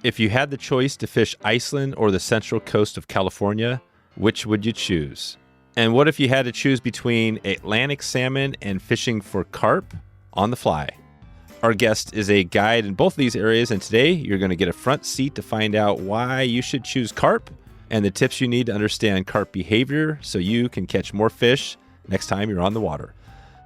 If you had the choice to fish Iceland or the central coast of California, which would you choose? And what if you had to choose between Atlantic salmon and fishing for carp on the fly? Our guest is a guide in both of these areas, and today you're going to get a front seat to find out why you should choose carp and the tips you need to understand carp behavior so you can catch more fish next time you're on the water.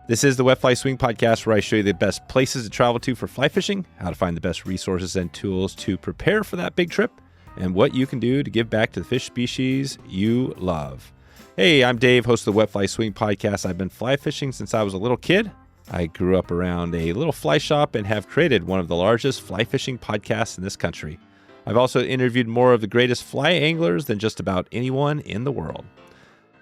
This is the Wet Fly Swing Podcast, where I show you the best places to travel to for fly fishing, how to find the best resources and tools to prepare for that big trip, and what you can do to give back to the fish species you love. Hey, I'm Dave, host of the Wet Fly Swing Podcast. I've been fly fishing since I was a little kid. I grew up around a little fly shop and have created one of the largest fly fishing podcasts in this country. I've also interviewed more of the greatest fly anglers than just about anyone in the world.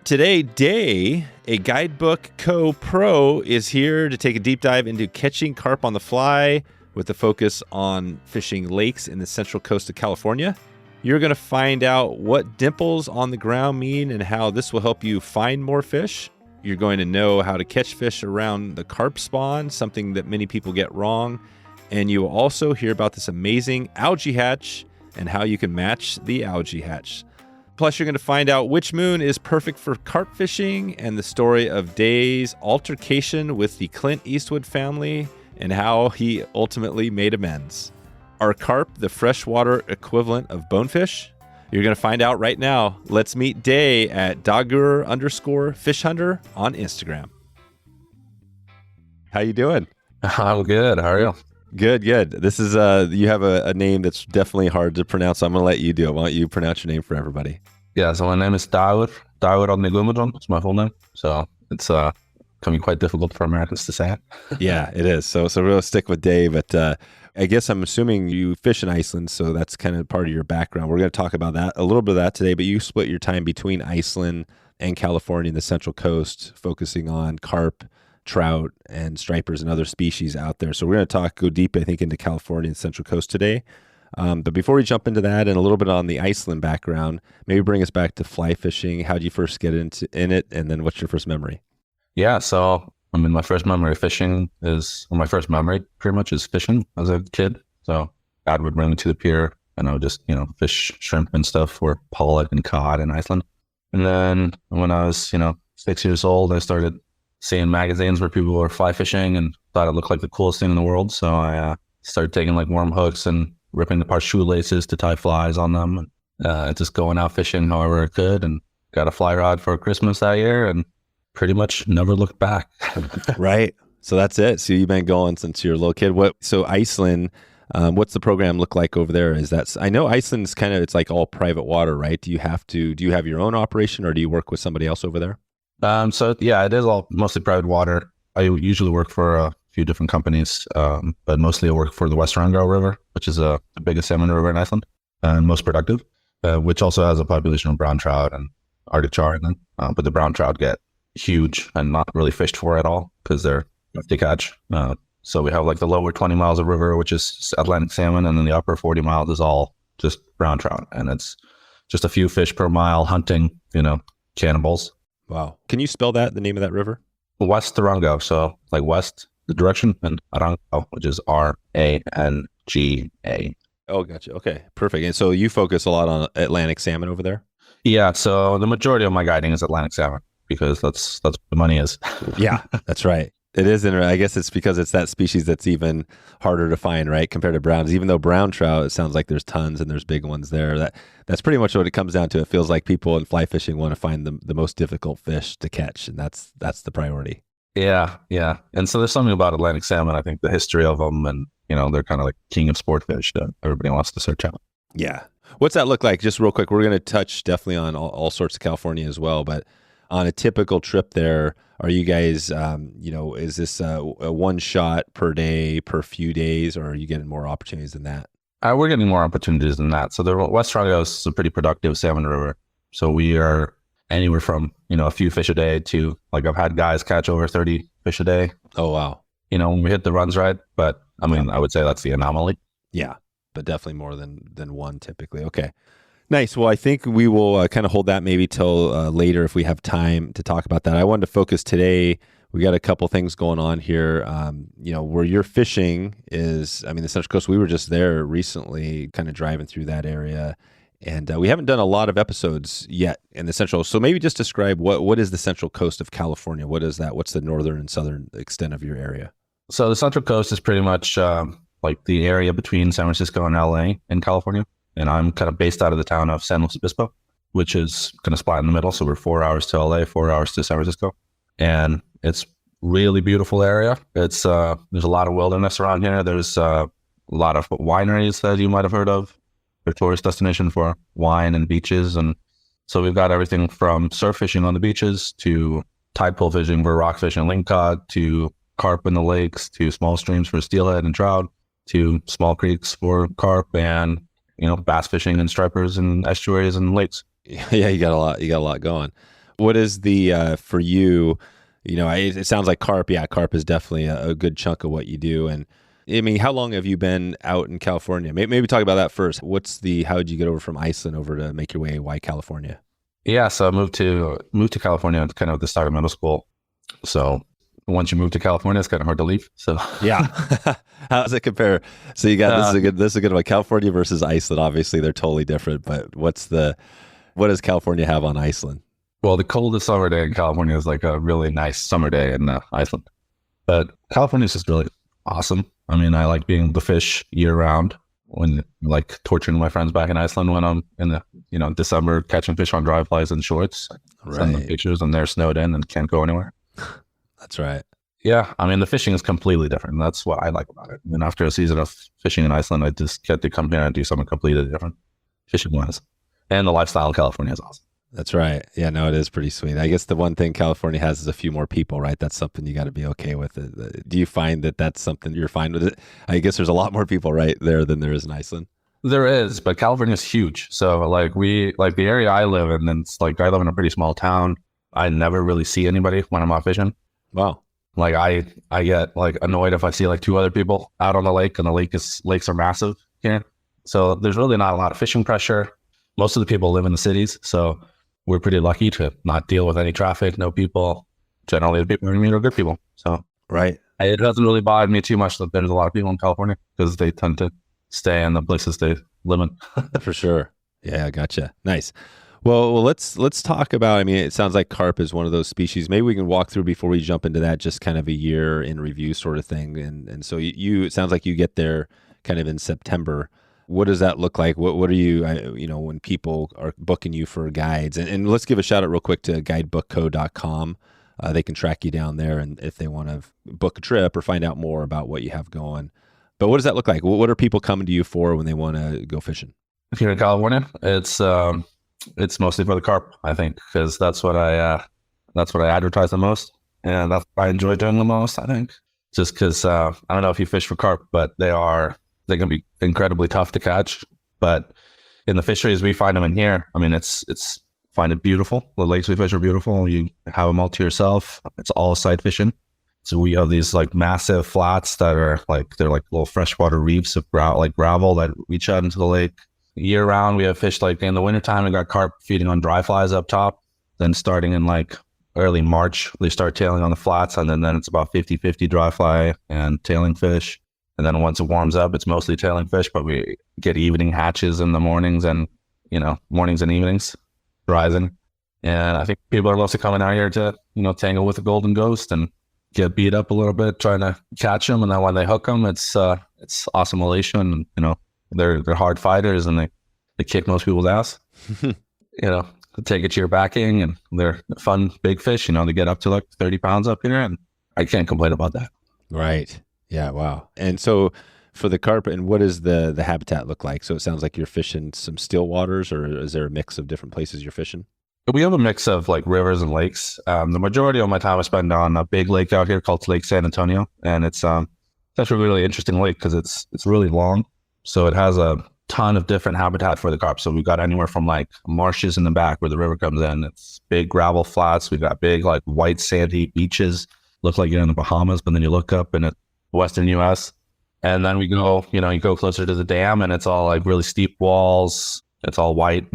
Today, Day, a Guidebook Co-Pro, is here to take a deep dive into catching carp on the fly with a focus on fishing lakes in the central coast of California. You're going to find out what dimples on the ground mean and how this will help you find more fish. You're going to know how to catch fish around the carp spawn, something that many people get wrong. And you will also hear about this amazing algae hatch and how you can match the algae hatch. Plus, you're going to find out which moon is perfect for carp fishing and the story of Day's altercation with the Clint Eastwood family and how he ultimately made amends. Are carp the freshwater equivalent of bonefish? You're going to find out right now. Let's meet Day at Dagur_fish hunter on Instagram. How you doing? I'm good. How are you? Good. This is you have a name that's definitely hard to pronounce, so I'm going to let you do it. Why don't you pronounce your name for everybody? Yeah, so my name is Dagur Árni Guðmundsson. It's my full name. So it's can be quite difficult for Americans to say it. Yeah, it is. So we'll stick with Dave, but I guess I'm assuming you fish in Iceland, so that's kind of part of your background. We're going to talk about that, a little bit of that today, but you split your time between Iceland and California and the Central Coast, focusing on carp, trout, and stripers and other species out there. So we're going to go deep, I think, into California and Central Coast today. But before we jump into that and a little bit on the Iceland background, maybe bring us back to fly fishing. How did you first get in it, and then what's your first memory? Yeah, so my first memory of fishing my first memory pretty much is fishing as a kid. So Dad would bring me to the pier and I would just, fish shrimp and stuff for pollock and cod in Iceland. And then when I was, 6 years old, I started seeing magazines where people were fly fishing and thought it looked like the coolest thing in the world. So I started taking like worm hooks and ripping apart shoelaces to tie flies on them and just going out fishing however I could, and got a fly rod for Christmas that year and pretty much never looked back. Right. So that's it. So you've been going since you're a little kid. So Iceland, what's the program look like over there? I know Iceland's it's like all private water, right? Do you have your own operation, or do you work with somebody else over there? So yeah, it is all mostly private water. I usually work for a few different companies, but mostly I work for the West River, which is the biggest salmon river in Iceland and most productive, which also has a population of brown trout and Arctic char in them. But the brown trout get huge and not really fished for at all because they're tough to catch. So we have like the lower 20 miles of river, which is Atlantic salmon, and then the upper 40 miles is all just brown trout. And it's just a few fish per mile hunting, cannibals. Wow. Can you spell the name of that river? West Rango. So like west, the direction, and Rango, which is Ranga. Oh, gotcha. Okay, perfect. And so you focus a lot on Atlantic salmon over there? Yeah. So the majority of my guiding is Atlantic salmon because that's where the money is. Yeah, that's right. It is. I guess it's because it's that species that's even harder to find, right? Compared to browns, even though brown trout, it sounds like there's tons and there's big ones there. That's pretty much what it comes down to. It feels like people in fly fishing want to find the most difficult fish to catch, and that's the priority. Yeah. And so there's something about Atlantic salmon. I think the history of them, and they're kind of like king of sport fish that everybody wants to search out. Yeah. What's that look like? Just real quick, we're going to touch definitely on all sorts of California as well, but on a typical trip there, are you guys, is this a one shot per day, per few days, or are you getting more opportunities than that? We're getting more opportunities than that. So the West Rango is a pretty productive salmon river. So we are anywhere from, a few fish a day to, like, I've had guys catch over 30 fish a day. Oh, wow. When we hit the runs right. But I would say that's the anomaly. Yeah, but definitely more than one typically. Okay. Nice. Well, I think we will kind of hold that maybe till later if we have time to talk about that. I wanted to focus today We got a couple things going on here. Where you're fishing is, the Central Coast. We were just there recently, kind of driving through that area, and we haven't done a lot of episodes yet in the Central. So maybe just describe what is the Central Coast of California? What is that? What's the northern and southern extent of your area? So the Central Coast is pretty much like the area between San Francisco and LA in California. And I'm kind of based out of the town of San Luis Obispo, which is kind of split in the middle. So we're 4 hours to LA, 4 hours to San Francisco. And it's really beautiful area. It's there's a lot of wilderness around here. There's a lot of wineries that you might have heard of. A tourist destination for wine and beaches. And so we've got everything from surf fishing on the beaches to tide pool fishing for rockfish and lingcod to carp in the lakes to small streams for steelhead and trout to small creeks for carp and bass fishing and stripers and estuaries and lakes. Yeah, you got a lot going. What is the for you? It sounds like carp. Yeah, carp is definitely a good chunk of what you do. And how long have you been out in California? Maybe talk about that first. How did you get over from Iceland over to make your way? Why California? Yeah, so I moved to California at kind of the start of middle school. So once you move to California, it's kind of hard to leave. So yeah, how does it compare? So you got this is a good one. California versus Iceland. Obviously, they're totally different. But what does California have on Iceland? Well, the coldest summer day in California is like a really nice summer day in Iceland. But California is just really awesome. I like being able to fish year round. When like torturing my friends back in Iceland when I'm in the December catching fish on dry flies and shorts. Right. Send them pictures and they're snowed in and can't go anywhere. That's right. Yeah, the fishing is completely different. That's what I like about it. And after a season of fishing in Iceland, I just get to come here and do something completely different, fishing-wise. And the lifestyle in California is awesome. That's right. Yeah, no, it is pretty sweet. I guess the one thing California has is a few more people, right? That's something you got to be okay with. Do you find that that's something you're fine with it? I guess there's a lot more people right there than there is in Iceland. There is, but California is huge. So the area I live in, and it's like I live in a pretty small town. I never really see anybody when I'm out fishing. Wow. Like I get like annoyed if I see like two other people out on the lake, and the lakes are massive here. So there's really not a lot of fishing pressure. Most of the people live in the cities, so we're pretty lucky to not deal with any traffic, no people. Generally, the people we meet are good people. So right, it doesn't really bother me too much that there's a lot of people in California because they tend to stay in the places they live in. For sure. Yeah, I gotcha. Nice. Well, let's talk about. It sounds like carp is one of those species. Maybe we can walk through before we jump into that, just kind of a year in review sort of thing. And so it sounds like you get there kind of in September. What does that look like? What are you, when people are booking you for guides? And let's give a shout out real quick to guidebookco.com. They can track you down there, and if they want to book a trip or find out more about what you have going. But what does that look like? What are people coming to you for when they want to go fishing? Here in California, it's mostly for the carp, I think, because that's what I advertise the most, and that's what I enjoy doing the most, I think. Just because I don't know if you fish for carp, but they can be incredibly tough to catch. But in the fisheries we find them in here, it's find it beautiful. The lakes we fish are beautiful. You have them all to yourself. It's all sight fishing. So we have these like massive flats that are they're like little freshwater reefs of gravel that reach out into the lake. Year round, we have fish like in the wintertime, we got carp feeding on dry flies up top. Then starting in like early March, they start tailing on the flats, and then it's about 50-50 dry fly and tailing fish. And then once it warms up, it's mostly tailing fish, but we get evening hatches in the mornings and evenings rising. And I think people are mostly coming out here to, tangle with the golden ghost and get beat up a little bit, trying to catch them. And then when they hook them, it's awesome elation. And, they're hard fighters, and they kick most people's ass. Take it to your backing, and they're fun big fish. They get up to like 30 pounds up here, and I can't complain about that. Right. Yeah. Wow. And so for the carp, and what does the habitat look like? So it sounds like you're fishing some still waters, or is there a mix of different places you're fishing? We have a mix of like rivers and lakes. The majority of my time I spend on a big lake out here called Lake San Antonio, and it's actually a really interesting lake because it's really long. So it has a ton of different habitat for the carp. So we've got anywhere from like marshes in the back where the river comes in. It's big gravel flats. We've got big like white sandy beaches. Look like you're in the Bahamas, but then you look up in the Western US. And then we go, you go closer to the dam, and it's all like really steep walls. It's all white,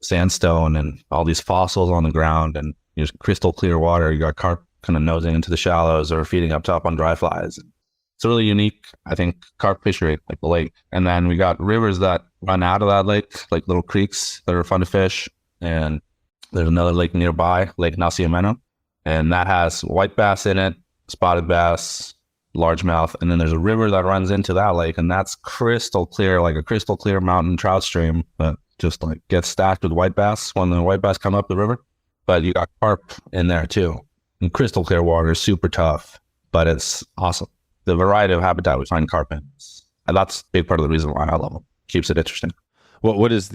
sandstone, and all these fossils on the ground, and there's crystal clear water. You got carp kind of nosing into the shallows or feeding up top on dry flies. It's a really unique, I think, carp fishery, like the lake. And then we got rivers that run out of that lake, like little creeks that are fun to fish. And there's another lake nearby, Lake Nasiameno, and that has white bass in it, spotted bass, largemouth. And then there's a river that runs into that lake, and that's crystal clear, like a crystal clear mountain trout stream that just like gets stacked with white bass when the white bass come up the river. But you got carp in there too. And crystal clear water, super tough, but it's awesome. The variety of habitat we find carp in, and that's a big part of the reason why I love them. Keeps it interesting. What's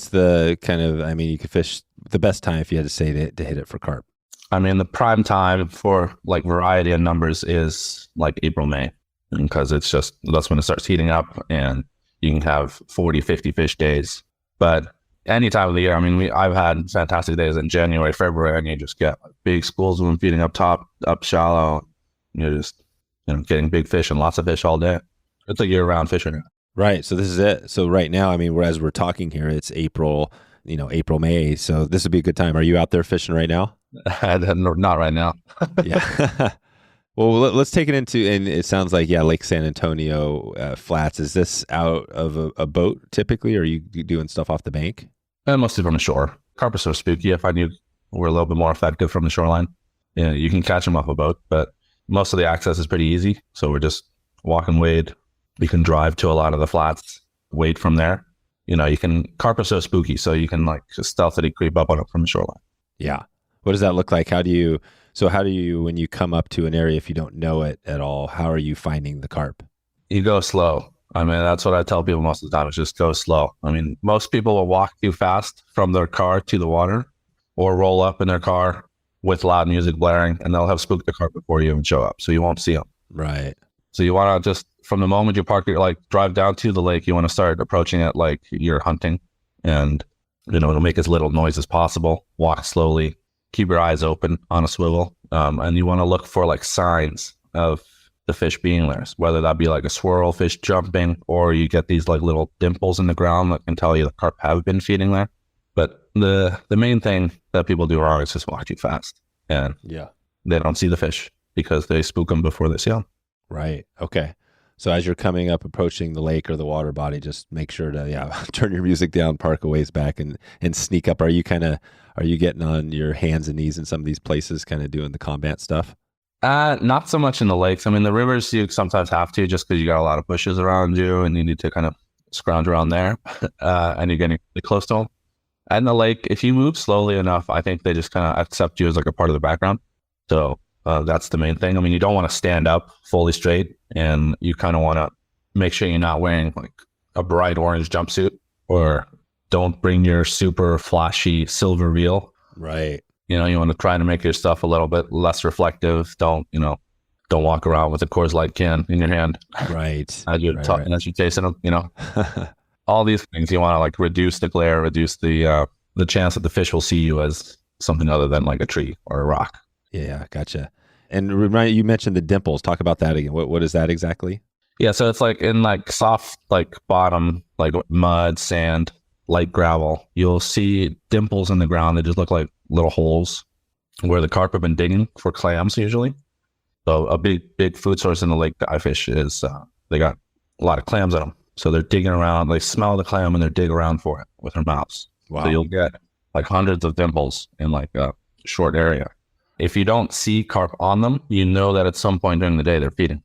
the kind of, I mean, you could fish the best time if you had to say to hit it for carp? I mean, the prime time for like variety and numbers is like April, May, because it's just, that's when it starts heating up and you can have 40, 50 fish days. But any time of the year, I mean, I've had fantastic days in January, February, and you just get like big schools of them feeding up top, up shallow. You're just, getting big fish and lots of fish all day. It's a year-round fishery. Right. So this is it. So right now, I mean, as we're talking here, it's April, April, May. So this would be a good time. Are you out there fishing right now? Not right now. Yeah. Well, let's take it into, and it sounds like, Lake San Antonio flats. Is this out of a boat typically, or are you doing stuff off the bank? Mostly from the shore. Carp are so spooky. If I knew we're a little bit more effective from the shoreline, you can catch them off a boat, but most of the access is pretty easy. So we're just walk and wade. You can drive to a lot of the flats, wade from there. Carp are so spooky, so you can like just stealthily creep up on it from the shoreline. Yeah. What does that look like? How do you, when you come up to an area, if you don't know it at all, how are you finding the carp? You go slow. I mean, that's what I tell people most of the time, is just go slow. I mean, most people will walk too fast from their car to the water or roll up in their car with loud music blaring, and they'll have spooked the carp before you even show up. So you won't see them. Right. So you want to just, from the moment you park, drive down to the lake, you want to start approaching it like you're hunting, and, it'll make as little noise as possible. Walk slowly, keep your eyes open on a swivel. And you want to look for like signs of the fish being there, whether that be like a swirl fish jumping, or you get these like little dimples in the ground that can tell you the carp have been feeding there. But the main thing that people do wrong is just walk too fast, and they don't see the fish because they spook them before they see them. Right. Okay. So as you're coming up, approaching the lake or the water body, just make sure to turn your music down, park a ways back, and sneak up. Are you getting on your hands and knees in some of these places, kind of doing the combat stuff? Not so much in the lakes. I mean, the rivers you sometimes have to, just because you got a lot of bushes around you and you need to kind of scrounge around there, and you're getting really close to them. And the lake, if you move slowly enough, I think they just kind of accept you as like a part of the background. So that's the main thing. I mean, you don't want to stand up fully straight, and you kind of want to make sure you're not wearing like a bright orange jumpsuit, or don't bring your super flashy silver reel. Right. You want to try to make your stuff a little bit less reflective. Don't walk around with a Coors Light can in your hand. Right. As you're chasing them, all these things. You want to like reduce the glare, reduce the chance that the fish will see you as something other than like a tree or a rock. Yeah, gotcha. And you mentioned the dimples. Talk about that again. What is that exactly? Yeah, so it's like in like soft like bottom, like mud, sand, light gravel. You'll see dimples in the ground. They just look like little holes where the carp have been digging for clams usually. So a big food source in the lake that I fish is they got a lot of clams in them. So they're digging around. They smell the clam and they're digging around for it with their mouths. Wow. So you'll get like hundreds of dimples in like a short area. If you don't see carp on them, you know that at some point during the day they're feeding.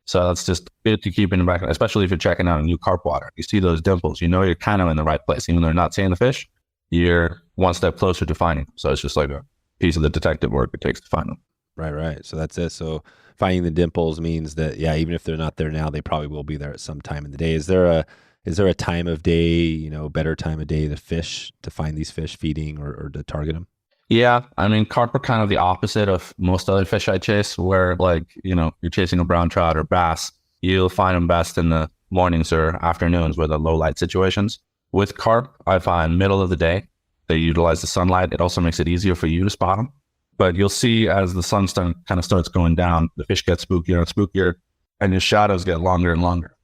So that's just good to keep in the back, especially if you're checking out a new carp water. You see those dimples, you're kind of in the right place. Even though they're not seeing the fish, you're one step closer to finding them. So it's just like a piece of the detective work it takes to find them. Right. So that's it. So finding the dimples means that, even if they're not there now, they probably will be there at some time in the day. Is there a time of day, better time of day to find these fish feeding or to target them? Yeah. I mean, carp are kind of the opposite of most other fish I chase, where like, you're chasing a brown trout or bass, you'll find them best in the mornings or afternoons where the low light situations. With carp, I find middle of the day, they utilize the sunlight. It also makes it easier for you to spot them. But you'll see as the sun kind of starts going down, the fish get spookier and spookier, and your shadows get longer and longer.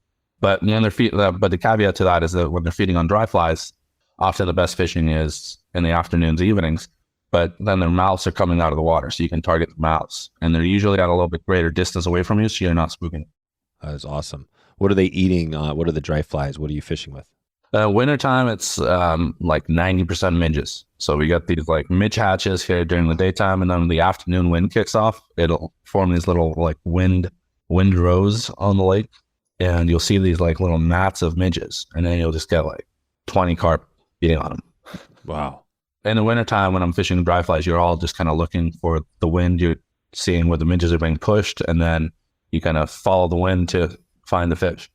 But when but the caveat to that is that when they're feeding on dry flies, often the best fishing is in the afternoons, evenings, but then their mouths are coming out of the water, so you can target the mouths. And they're usually at a little bit greater distance away from you, so you're not spooking. That is awesome. What are they eating? What are the dry flies? What are you fishing with? Wintertime, it's like 90% midges. So we got these like midge hatches here during the daytime, and then when the afternoon wind kicks off, it'll form these little like wind rows on the lake, and you'll see these like little mats of midges, and then you'll just get like 20 carp feeding on them. Wow. In the wintertime, when I'm fishing dry flies, you're all just kind of looking for the wind. You're seeing where the midges are being pushed, and then you kind of follow the wind to find the fish.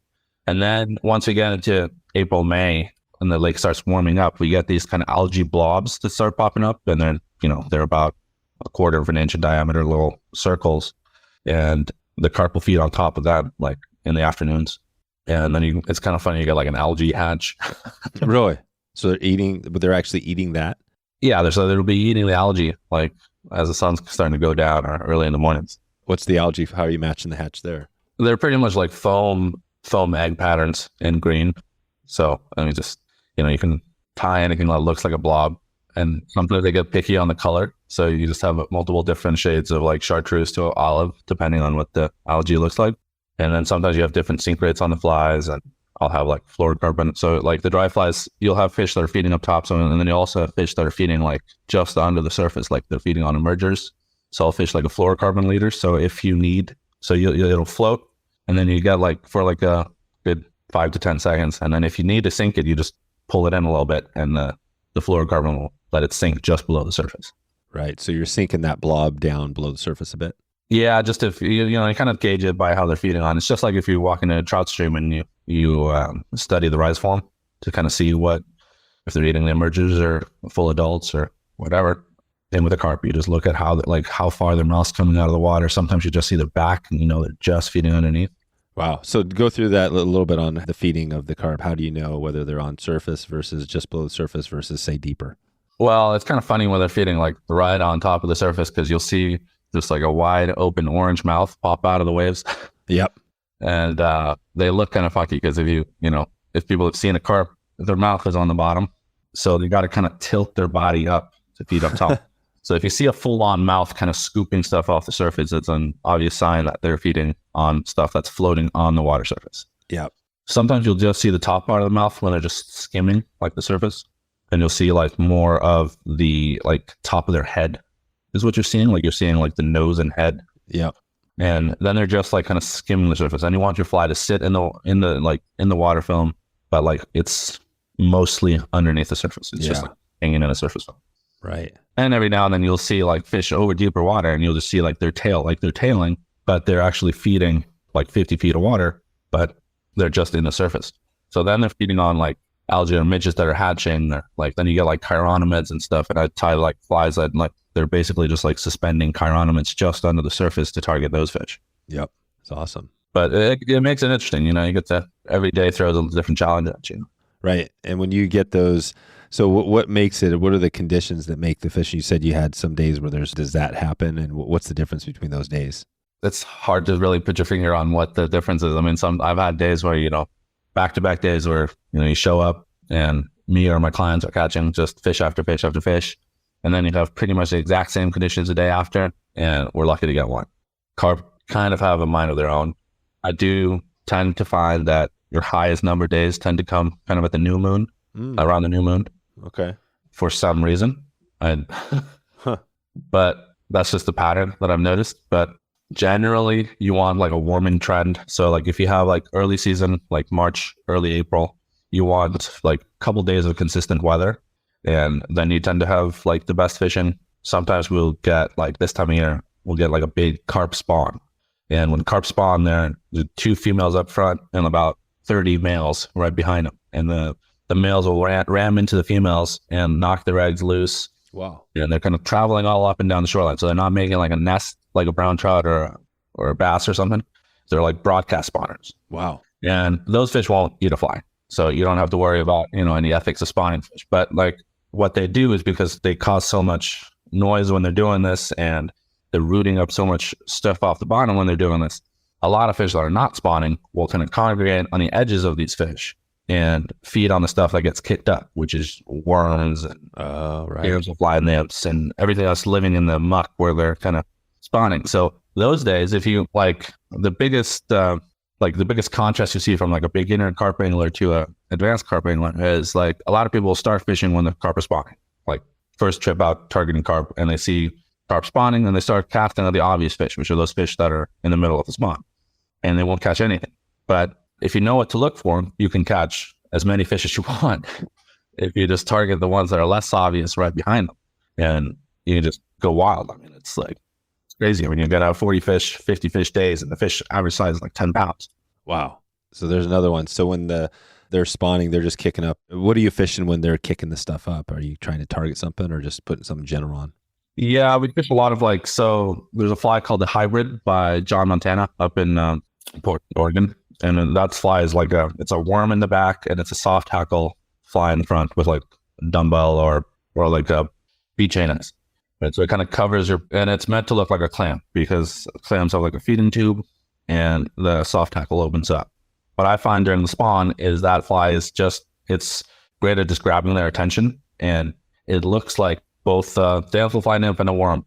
And then once we get into April, May, and the lake starts warming up, we get these kind of algae blobs that start popping up, and then, they're about 1/4 of an inch in diameter, little circles, and the carp will feed on top of that, like in the afternoons. And then it's kind of funny, you get like an algae hatch. Really? So they're actually eating that? Yeah, so they'll be eating the algae, like as the sun's starting to go down or early in the mornings. What's the algae? How are you matching the hatch there? They're pretty much like foam egg patterns in green. So, just, you can tie anything that looks like a blob, and sometimes they get picky on the color. So you just have multiple different shades of like chartreuse to olive, depending on what the algae looks like. And then sometimes you have different sink rates on the flies, and I'll have like fluorocarbon. So like the dry flies, you'll have fish that are feeding up top. So, and then you also have fish that are feeding like just under the surface, like they're feeding on emergers. So I'll fish like a fluorocarbon leader. So if you need, it'll float, and then you get like for like a good 5 to 10 seconds. And then if you need to sink it, you just pull it in a little bit, and the fluorocarbon will let it sink just below the surface. Right. So you're sinking that blob down below the surface a bit. Yeah, just if you kind of gauge it by how they're feeding on. It's just like if you walk into a trout stream and you study the rise form to kind of see if they're eating the emergers or full adults or whatever. And with a carp, you just look at how far their mouth's coming out of the water. Sometimes you just see their back, and they're just feeding underneath. Wow. So go through that a little bit on the feeding of the carp. How do you know whether they're on surface versus just below the surface versus, say, deeper? Well, it's kind of funny when they're feeding like right on top of the surface, because you'll see just like a wide open orange mouth pop out of the waves. Yep. And they look kind of funky because if people have seen a carp, their mouth is on the bottom. So they got to kind of tilt their body up to feed up top. So if you see a full-on mouth kind of scooping stuff off the surface, it's an obvious sign that they're feeding on stuff that's floating on the water surface. Yeah. Sometimes you'll just see the top part of the mouth when they're just skimming like the surface, and you'll see like more of the like top of their head is what you're seeing. Like you're seeing like the nose and head. Yeah. And then they're just like kind of skimming the surface, and you want your fly to sit in the water film, but like it's mostly underneath the surface. It's just like hanging in a surface film. Right. And every now and then you'll see like fish over deeper water, and you'll just see like their tail, like they're tailing, but they're actually feeding like 50 feet of water, but they're just in the surface. So then they're feeding on like algae or midges that are hatching. Like then you get like chironomids and stuff, and I tie like flies that like they're basically just like suspending chironomids just under the surface to target those fish. Yep. It's awesome. But it makes it interesting. You get to every day throws a different challenge at you. Right. And when you get those, so what makes it, what are the conditions that make the fish? You said you had some days where does that happen? And what's the difference between those days? It's hard to really put your finger on what the difference is. I mean, I've had days where, back-to-back days where, you show up and me or my clients are catching just fish after fish after fish. And then you have pretty much the exact same conditions the day after, and we're lucky to get one. Carp kind of have a mind of their own. I do tend to find that your highest number days tend to come kind of at the new moon, around the new moon. Okay. For some reason. But that's just the pattern that I've noticed. But generally, you want like a warming trend. So like if you have like early season, like March, early April, you want like a couple days of consistent weather. And then you tend to have like the best fishing. Sometimes we'll get like this time of year, we'll get like a big carp spawn. And when carp spawn, there are 2 females up front and about 30 males right behind them. And the males will ram into the females and knock their eggs loose. Wow. And they're kind of traveling all up and down the shoreline. So they're not making like a nest like a brown trout or a bass or something. They're like broadcast spawners. Wow. And those fish won't eat a fly. So you don't have to worry about, any ethics of spawning fish. But like what they do is because they cause so much noise when they're doing this, and they're rooting up so much stuff off the bottom when they're doing this, a lot of fish that are not spawning will kind of congregate on the edges of these fish. and feed on the stuff that gets kicked up, which is worms and hairs of fly nymphs and everything else living in the muck where they're kind of spawning. So those days, if you like the biggest contrast you see from like a beginner carp angler to a advanced carp angler is like a lot of people start fishing when the carp are spawning, like first trip out targeting carp, and they see carp spawning and they start casting at the obvious fish, which are those fish that are in the middle of the spawn, and they won't catch anything. But if you know what to look for, you can catch as many fish as you want if you just target the ones that are less obvious right behind them, and you just go wild. I mean, it's crazy. I mean, you get out 40 fish, 50 fish days, and the fish average size is like 10 pounds. Wow. So there's another one. So when they're spawning, they're just kicking up. What are you fishing when they're kicking the stuff up? Are you trying to target something or just putting something general on? Yeah, we fish a lot of so there's a fly called the Hybrid by John Montana up in Portland, Oregon. And that fly is it's a worm in the back and it's a soft hackle fly in the front with like a dumbbell or like a beach anus. Right? So it kind of covers and it's meant to look like a clam because clams have like a feeding tube and the soft hackle opens up. What I find during the spawn is that fly is it's great at just grabbing their attention, and it looks like both damsel fly nymph and a worm.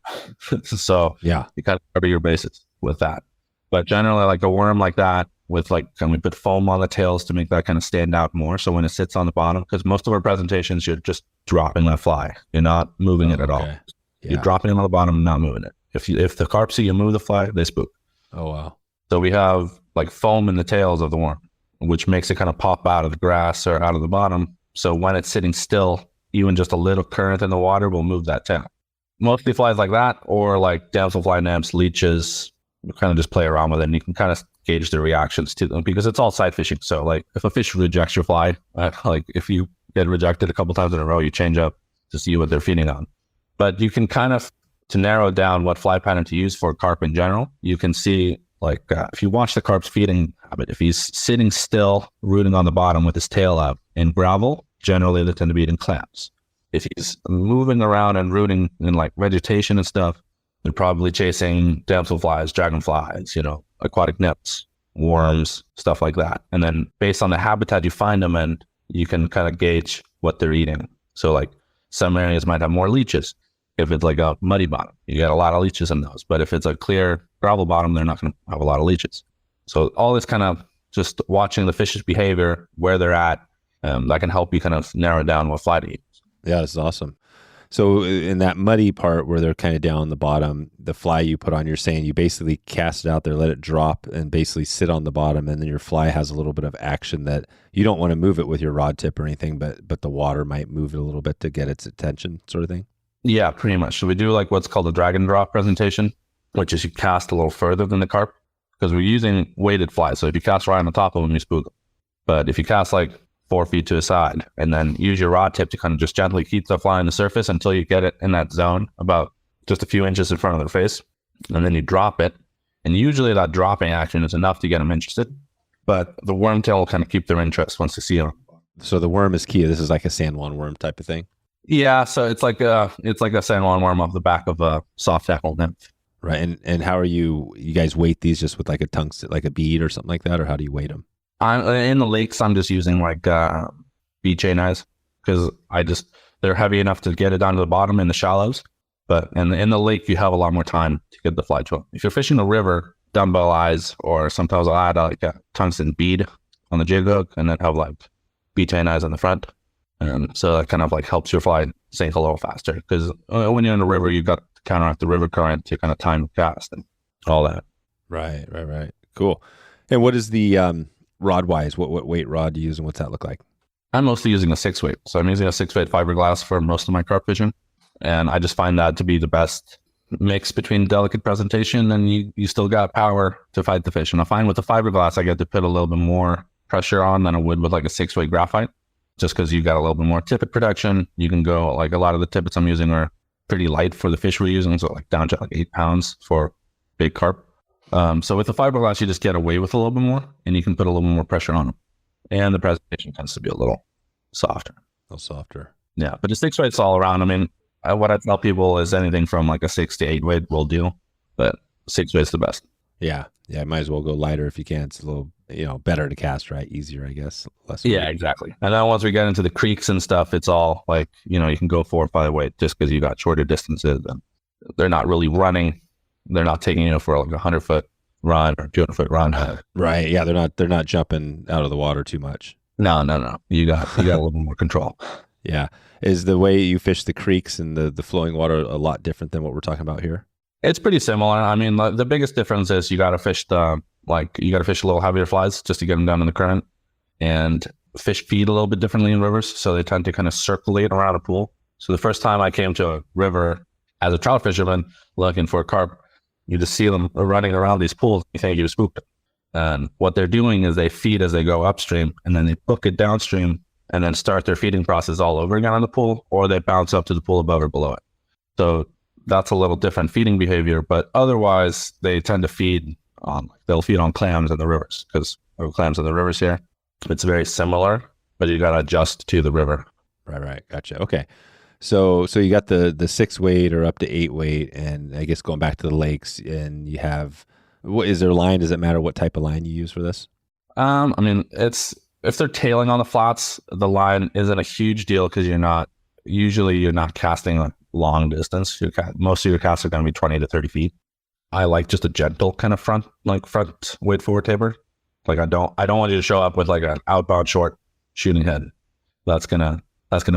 So yeah, you kind of cover your bases with that. But generally like a worm like that with can we put foam on the tails to make that kind of stand out more? So when it sits on the bottom, because most of our presentations, you're just dropping that fly. You're not moving it at all. Yeah. You're dropping it on the bottom and not moving it. If the carp see you move the fly, they spook. Oh, wow. So we have like foam in the tails of the worm, which makes it kind of pop out of the grass or out of the bottom. So when it's sitting still, even just a little current in the water will move that tail. Mostly flies like that, or like damselfly nymphs, leeches, you kind of just play around with it, and you can kind of gauge the reactions to them because it's all sight fishing. So like if a fish rejects your fly, like if you get rejected a couple times in a row, you change up to see what they're feeding on. But you can kind of, to narrow down what fly pattern to use for carp in general, you can see if you watch the carp's feeding habit, if he's sitting still, rooting on the bottom with his tail out in gravel, generally they tend to be eating clams. If he's moving around and rooting in like vegetation and stuff, they're probably chasing damselflies, dragonflies, aquatic nymphs, worms, stuff like that. And then based on the habitat you find them in, you can kind of gauge what they're eating. So like some areas might have more leeches. If it's like a muddy bottom, you get a lot of leeches in those. But if it's a clear gravel bottom, they're not going to have a lot of leeches. So all this kind of just watching the fish's behavior, where they're at, that can help you kind of narrow down what fly to eat. Yeah, this is awesome. So in that muddy part where they're kind of down the bottom, the fly you put on, you're saying you basically cast it out there, let it drop and basically sit on the bottom, and then your fly has a little bit of action that you don't want to move it with your rod tip or anything, but the water might move it a little bit to get its attention, sort of thing? Yeah, pretty much. So we do like what's called a drag and drop presentation, which is you cast a little further than the carp because we're using weighted flies. So if you cast right on the top of them, you spook them. But if you cast like 4 feet to the side and then use your rod tip to kind of just gently keep the fly on the surface until you get it in that zone about just a few inches in front of their face, and then you drop it. And usually that dropping action is enough to get them interested. But the worm tail will kind of keep their interest once they see them. So the worm is key. This is like a San Juan worm type of thing? Yeah, so it's like a San Juan worm off the back of a soft hackle nymph. Right. And how are you guys weight these just with like a tungsten, like a bead or something like that? Or how do you weight them? In the lakes, I'm just using like bead chain eyes because they're heavy enough to get it down to the bottom in the shallows. But in the lake, you have a lot more time to get the fly to them. If you're fishing a river, dumbbell eyes, or sometimes I'll add like a tungsten bead on the jig hook and then have like bead chain eyes on the front. So that kind of like helps your fly sink a little faster because when you're in the river, you've got to counteract the river current to kind of time the cast and all that. Right. Cool. And what is the rod wise? What weight rod do you use and what's that look like? I'm mostly using a 6-weight. So I'm using a 6-weight fiberglass for most of my carp fishing. And I just find that to be the best mix between delicate presentation and you still got power to fight the fish. And I find with the fiberglass, I get to put a little bit more pressure on than I would with like a 6-weight graphite. Just because you got a little bit more tippet protection. You can go, like a lot of the tippets I'm using are pretty light for the fish we're using. So like down to like 8 pounds for big carp. So with the fiberglass, you just get away with a little bit more and you can put a little more pressure on them. And the presentation tends to be a little softer. Yeah, but the 6-weight's all around. I mean, what I tell people is anything from like a 6 to 8 weight will do, but 6-weight's the best. Yeah. Might as well go lighter if you can. It's a little better to cast, right? Easier, I guess. Less Yeah, weight. exactly. And then once we get into the creeks and stuff, it's all like, you can go 4 or 5 weight just because you got shorter distances and they're not really running. They're not taking, for like a 100-foot run or 200-foot run. Right. Yeah. They're not jumping out of the water too much. No. You got a little more control. Yeah. Is the way you fish the creeks and the flowing water a lot different than what we're talking about here? It's pretty similar. I mean, the biggest difference is you got to fish a little heavier flies just to get them down in the current, and fish feed a little bit differently in rivers. So they tend to kind of circulate around a pool. So the first time I came to a river as a trout fisherman looking for carp, you just see them running around these pools. You think you spooked them. And what they're doing is they feed as they go upstream, and then they book it downstream and then start their feeding process all over again on the pool, or they bounce up to the pool above or below it. So that's a little different feeding behavior, but otherwise they tend to feed they'll feed on clams in the rivers because there are clams in the rivers here. It's very similar, but you got to adjust to the river. Right. Gotcha. Okay. So you got the 6 weight or up to 8 weight, and I guess going back to the lakes, and you have, what is there a line? Does it matter what type of line you use for this? I mean, if they're tailing on the flats, the line isn't a huge deal because you're not casting a long distance. Most of your casts are going to be 20 to 30 feet. I like just a gentle kind of front weight forward taper. Like I don't want you to show up with like an outbound short shooting head. That's gonna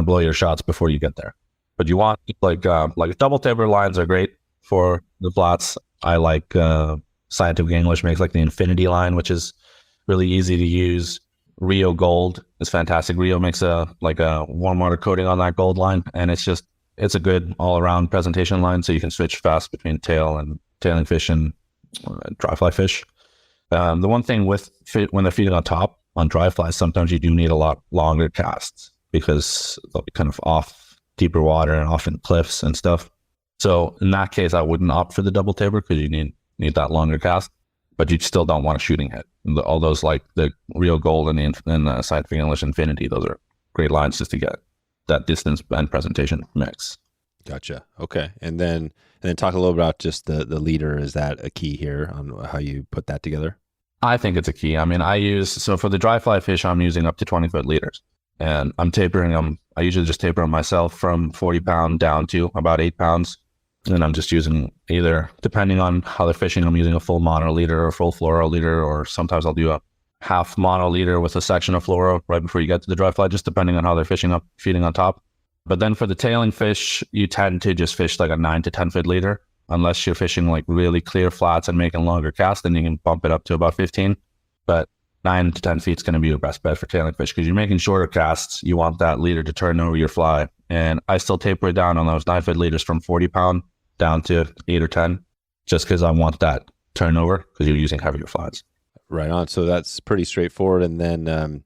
blow your shots before you get there. But you want like double taper lines are great for the flats. I like Scientific English makes like the infinity line, which is really easy to use. Rio Gold is fantastic. Rio makes a warm water coating on that gold line, and it's a good all around presentation line. So you can switch fast between tailing fish and dry fly fish. The one thing when they're feeding on top on dry flies, sometimes you do need a lot longer casts because they'll be kind of off deeper water and off in cliffs and stuff. So in that case, I wouldn't opt for the double taper because you need that longer cast, but you still don't want a shooting head. All those like the Rio Gold and the Scientific English Infinity, those are great lines just to get that distance and presentation mix. Gotcha. Okay. And then talk a little about just the leader. Is that a key here on how you put that together? I think it's a key. I mean, so for the dry fly fish, I'm using up to 20-foot leaders, and I'm tapering them. I usually just taper them myself from 40 pound down to about 8 pounds. And I'm just using either, depending on how they're fishing, I'm using a full mono leader or full fluoro leader, or sometimes I'll do a half mono leader with a section of fluoro right before you get to the dry fly, just depending on how they're feeding on top. But then for the tailing fish, you tend to just fish like a 9 to 10 foot leader, unless you're fishing like really clear flats and making longer casts, then you can bump it up to about 15. But 9 to 10 feet is going to be your best bet for tailing fish because you're making shorter casts. You want that leader to turn over your fly. And I still taper it down on those 9-foot leaders from 40 pound down to 8 or 10, just because I want that turnover because you're using heavier flies. Right on. So that's pretty straightforward. And then,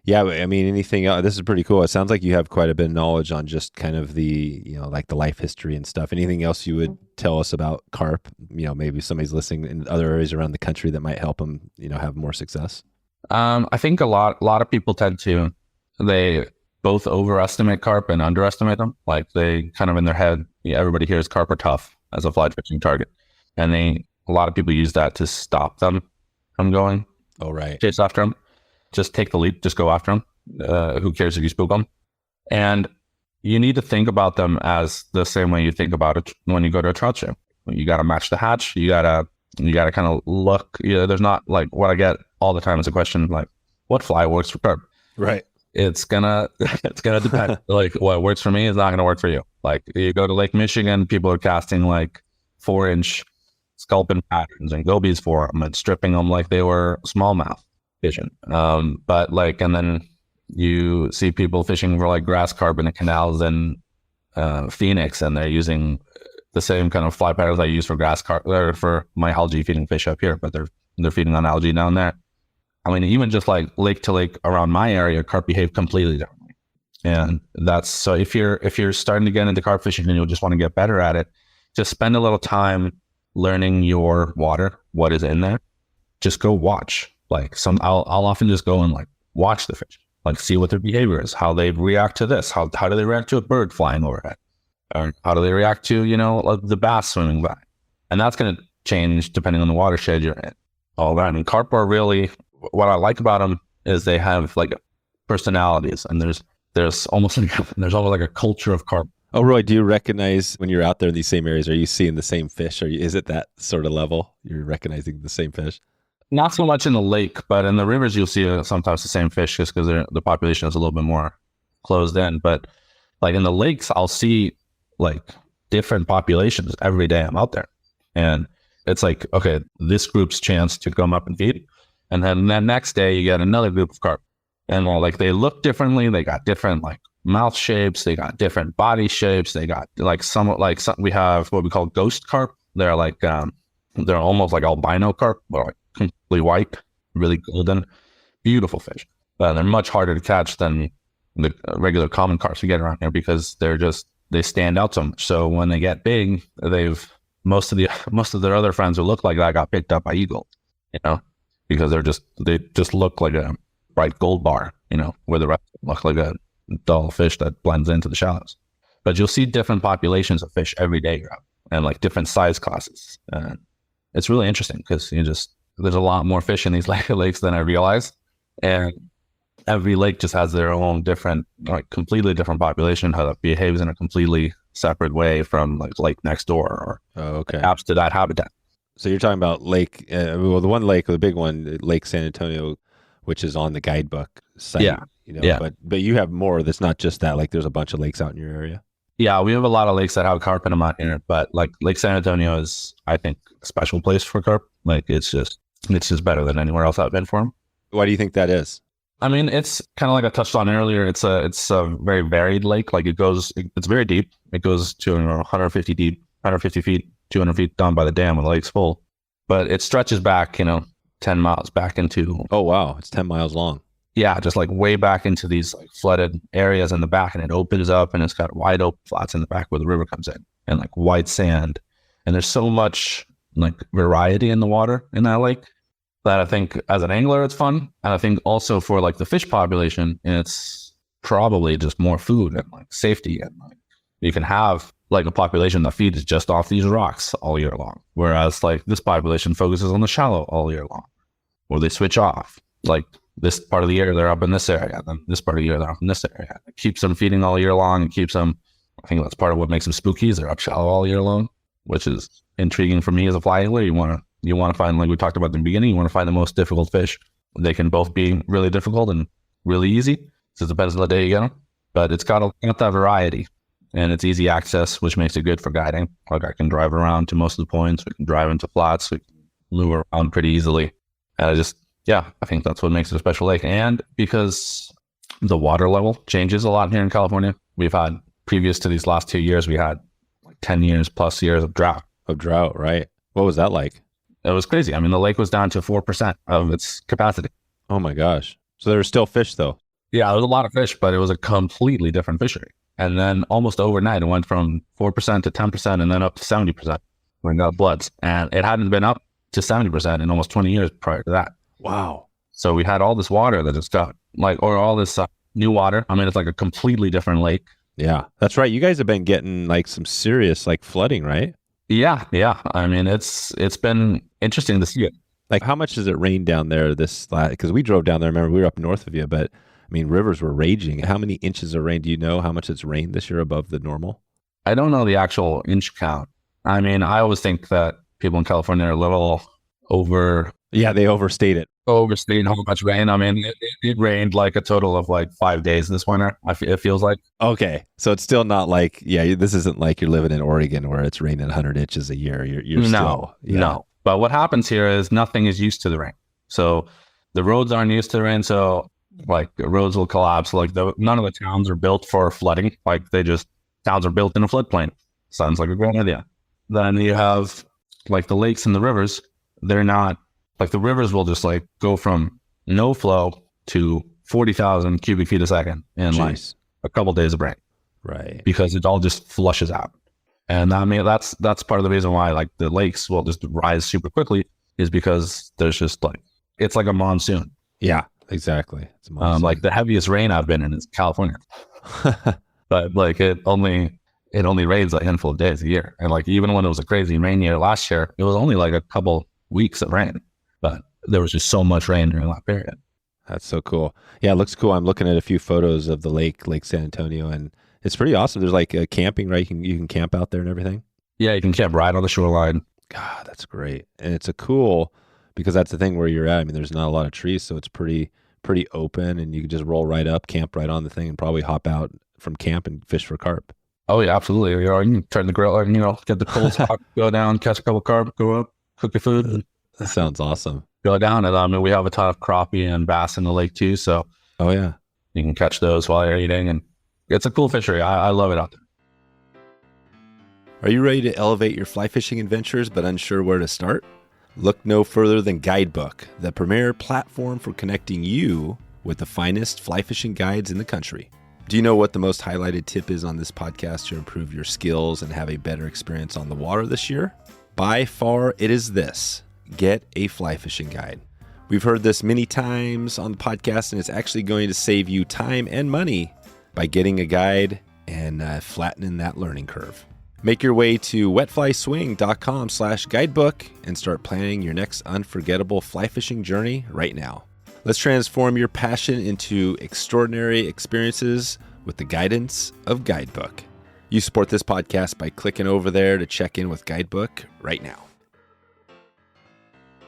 yeah, I mean, anything else? This is pretty cool. It sounds like you have quite a bit of knowledge on just kind of the, like the life history and stuff. Anything else you would tell us about carp? Maybe somebody's listening in other areas around the country that might help them, have more success. I think a lot of people they both overestimate carp and underestimate them. Like they kind of in their head, everybody hears carp are tough as a fly fishing target. And a lot of people use that to stop them from going. Oh, right. Chase after them. Just take the leap, just go after them. Who cares if you spook them? And you need to think about them as the same way you think about it when you go to a trout show. You got to match the hatch. You got to kind of look. There's not like what I get all the time is a question like, what fly works for carp? Right. It's gonna depend. Like what works for me is not gonna work for you. Like you go to Lake Michigan, people are casting like 4-inch sculpin patterns and gobies for them and stripping them like they were smallmouth fishing. But like, and then you see people fishing for like grass carp in the canals in Phoenix, and they're using the same kind of fly patterns I use for grass carp or for my algae feeding fish up here, but they're feeding on algae down there. I mean, even just like lake to lake around my area, carp behave completely differently. And that's, so if you're starting to get into carp fishing and you just want to get better at it, just spend a little time learning your water, what is in there. Just go watch. Like I'll often just go and like watch the fish, like see what their behavior is, how they react to this, how do they react to a bird flying overhead, or how do they react to, like the bass swimming by. And that's going to change depending on the watershed you're in. All that. And carp are really, what I like about them is they have like personalities, and there's almost like a culture of carp. Oh, Roy, do you recognize when you're out there in these same areas, are you seeing the same fish? Is it that sort of level? You're recognizing the same fish? Not so much in the lake, but in the rivers, you'll see sometimes the same fish just because the population is a little bit more closed in. But like in the lakes, I'll see like different populations every day I'm out there. And it's like, okay, this group's chance to come up and feed. And then the next day you get another group of carp. And like they look differently. They got different like mouth shapes. They got different body shapes. They got like some we have what we call ghost carp. They're like, they're almost like albino carp, but like completely white, really golden, beautiful fish. They're much harder to catch than the regular common carps we get around here because they stand out so much. So when they get big, most of their other friends who look like that got picked up by eagles, because they just look like a bright gold bar, where the rest look like a dull fish that blends into the shallows. But you'll see different populations of fish every day, and like different size classes. It's really interesting because there's a lot more fish in these lakes than I realized, and every lake just has their own different, like completely different population, how that behaves in a completely separate way from like lake next door or adapts to that habitat. So you're talking about lake, the one lake, the big one, Lake San Antonio, which is on the Guidebook site. Yeah. But you have more that's not just that. Like there's a bunch of lakes out in your area. Yeah, we have a lot of lakes that have carp in them out here, but like Lake San Antonio is, I think, a special place for carp. Like it's just better than anywhere else I've been for them. Why do you think that is? I mean, it's kind of like I touched on earlier. It's a very varied lake. Like it's very deep. It goes to 150 deep, 150 feet, 200 feet down by the dam when the lake's full. But it stretches back, 10 miles back into. Oh, wow. It's 10 miles long. Yeah, just like way back into these like flooded areas in the back, and it opens up and it's got wide open flats in the back where the river comes in, and like white sand. And there's so much like variety in the water in that lake that I think as an angler, it's fun. And I think also for like the fish population, it's probably just more food and like safety. And like you can have like a population that feeds just off these rocks all year long. Whereas like this population focuses on the shallow all year long, or they switch off. Like this part of the year, they're up in this area. Then this part of the year, they're up in this area. It keeps them feeding all year long and keeps them, I think that's part of what makes them spooky is they're up shallow all year long, which is intriguing for me as a fly angler. You want to find, like we talked about in the beginning, you want to find the most difficult fish. They can both be really difficult and really easy. So it depends on the day you get them. But it's got that variety, and it's easy access, which makes it good for guiding. Like I can drive around to most of the points. We can drive into flats. We can lure around pretty easily. And I think that's what makes it a special lake. And because the water level changes a lot here in California, we've had, previous to these last 2 years, we had like 10 years plus years of drought. Right. What was that like? It was crazy. I mean, the lake was down to 4% of its capacity. Oh my gosh. So there were still fish though? Yeah, there was a lot of fish, but it was a completely different fishery. And then almost overnight, it went from 4% to 10% and then up to 70% when it got bloods. And it hadn't been up to 70% in almost 20 years prior to that. Wow. So we had all this water that just got all this new water. I mean, it's like a completely different lake. Yeah, that's right. You guys have been getting like some serious like flooding, right? Yeah. I mean, it's been interesting to see it. Like how much does it rain down there because we drove down there, remember we were up north of you, but I mean, rivers were raging. How many inches of rain? Do you know how much it's rained this year above the normal? I don't know the actual inch count. I mean, I always think that people in California are a little Yeah, they overstate it. Overstating how much rain. I mean, it rained like a total of like 5 days this winter. It feels like. Okay, so it's still not like, this isn't like you're living in Oregon where it's raining 100 inches a year. You're still. No. But what happens here is nothing is used to the rain. So the roads aren't used to the rain. So like the roads will collapse. Like none of the towns are built for flooding. Like towns are built in a floodplain. Sounds like a great idea. Then you have like the lakes and the rivers. They're not. Like the rivers will just like go from no flow to 40,000 cubic feet a second in like a couple days of rain. Right. Because it all just flushes out. And I mean, that's part of the reason why like the lakes will just rise super quickly is because there's just like, it's like a monsoon. Yeah, exactly. It's a monsoon. Like the heaviest rain I've been in is California. But like it only rains a handful of days a year. And like even when it was a crazy rain year last year, it was only like a couple weeks of rain. But there was just so much rain during that period. That's so cool. Yeah, it looks cool. I'm looking at a few photos of the Lake San Antonio, and it's pretty awesome. There's like camping, right? You can camp out there and everything. Yeah, you can camp right on the shoreline. God, that's great. And it's a cool, because that's the thing where you're at. I mean, there's not a lot of trees, so it's pretty open, and you can just roll right up, camp right on the thing, and probably hop out from camp and fish for carp. Oh yeah, absolutely. You can turn the grill, and get the coals hot, go down, catch a couple carp, go up, cook your food. That sounds awesome. Go down, and I mean, we have a ton of crappie and bass in the lake too, so oh yeah, you can catch those while you're eating, and it's a cool fishery. I love it out there. Are you ready to elevate your fly fishing adventures but unsure where to start? Look no further than Guidebook, the premier platform for connecting you with the finest fly fishing guides in the country. Do you know what the most highlighted tip is on this podcast to improve your skills and have a better experience on the water this year? By far, it is this: get a fly fishing guide. We've heard this many times on the podcast, and it's actually going to save you time and money by getting a guide and flattening that learning curve. Make your way to wetflyswing.com/guidebook and start planning your next unforgettable fly fishing journey right now. Let's transform your passion into extraordinary experiences with the guidance of Guidebook. You support this podcast by clicking over there to check in with Guidebook right now.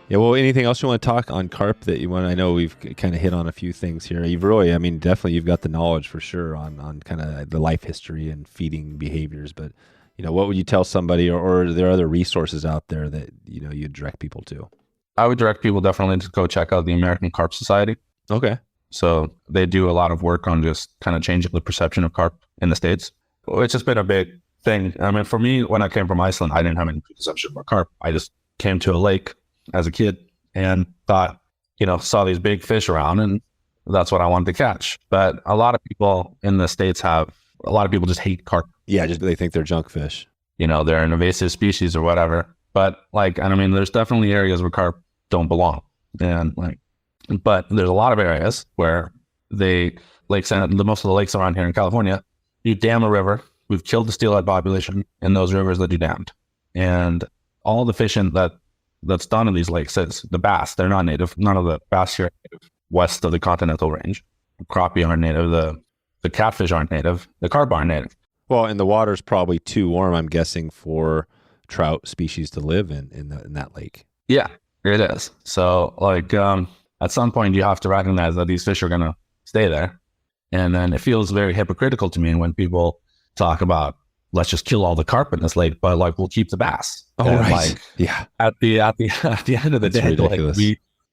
Yeah, well, anything else you want to talk on carp that you want? I know we've kind of hit on a few things here. You've really, I mean, definitely you've got the knowledge for sure on kind of the life history and feeding behaviors, but what would you tell somebody, or are there other resources out there that, you'd direct people to? I would direct people definitely to go check out the American Carp Society. Okay. So they do a lot of work on just kind of changing the perception of carp in the States. It's just been a big thing. I mean, for me, when I came from Iceland, I didn't have any preconception about carp. I just came to a lake as a kid and thought, saw these big fish around, and that's what I wanted to catch. But a lot of people in the States just hate carp. Yeah, they think they're junk fish. They're an invasive species or whatever. But there's definitely areas where carp don't belong. But there's a lot of areas where most of the lakes around here in California, you dam a river. We've killed the steelhead population in those rivers that you dammed. And all the fishing that's done in these lakes is the bass. They're not native. None of the bass here are native west of the continental range. Crappie aren't native. The catfish aren't native. The carp aren't native. Well, and the water's probably too warm, I'm guessing, for trout species to live in that lake. Yeah, it is. So at some point you have to recognize that these fish are going to stay there. And then it feels very hypocritical to me when people talk about, let's just kill all the carp in this lake, but we'll keep the bass. Oh, and right. Yeah. At the end of the day,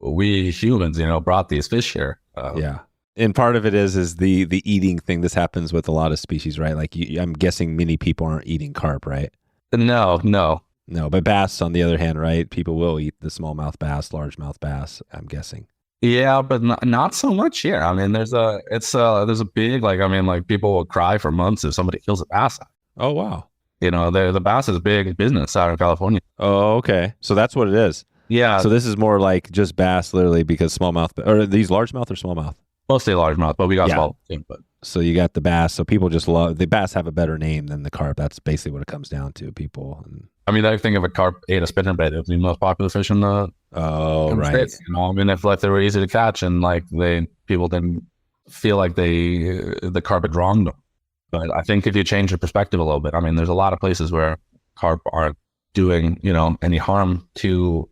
we humans, brought these fish here. Yeah. And part of it is the eating thing. This happens with a lot of species, right? I'm guessing many people aren't eating carp, right? No. But bass, on the other hand, right? People will eat the smallmouth bass, largemouth bass, I'm guessing. Yeah, but not so much here. I mean, there's a big, people will cry for months if somebody kills a bass. Oh, wow. The bass is a big business out in California. Oh, okay. So that's what it is. Yeah. So this is more like just bass, literally, because smallmouth, or are these largemouth or smallmouth? Mostly largemouth, but we got small too. But so you got the bass. So people just love the bass. Have a better name than the carp. That's basically what it comes down to. People. I think if a carp ate a spinnerbait, it would be the most popular fish in the right. States. If they were easy to catch and people didn't feel like the carp had wronged them. But I think if you change your perspective a little bit, there's a lot of places where carp aren't doing any harm to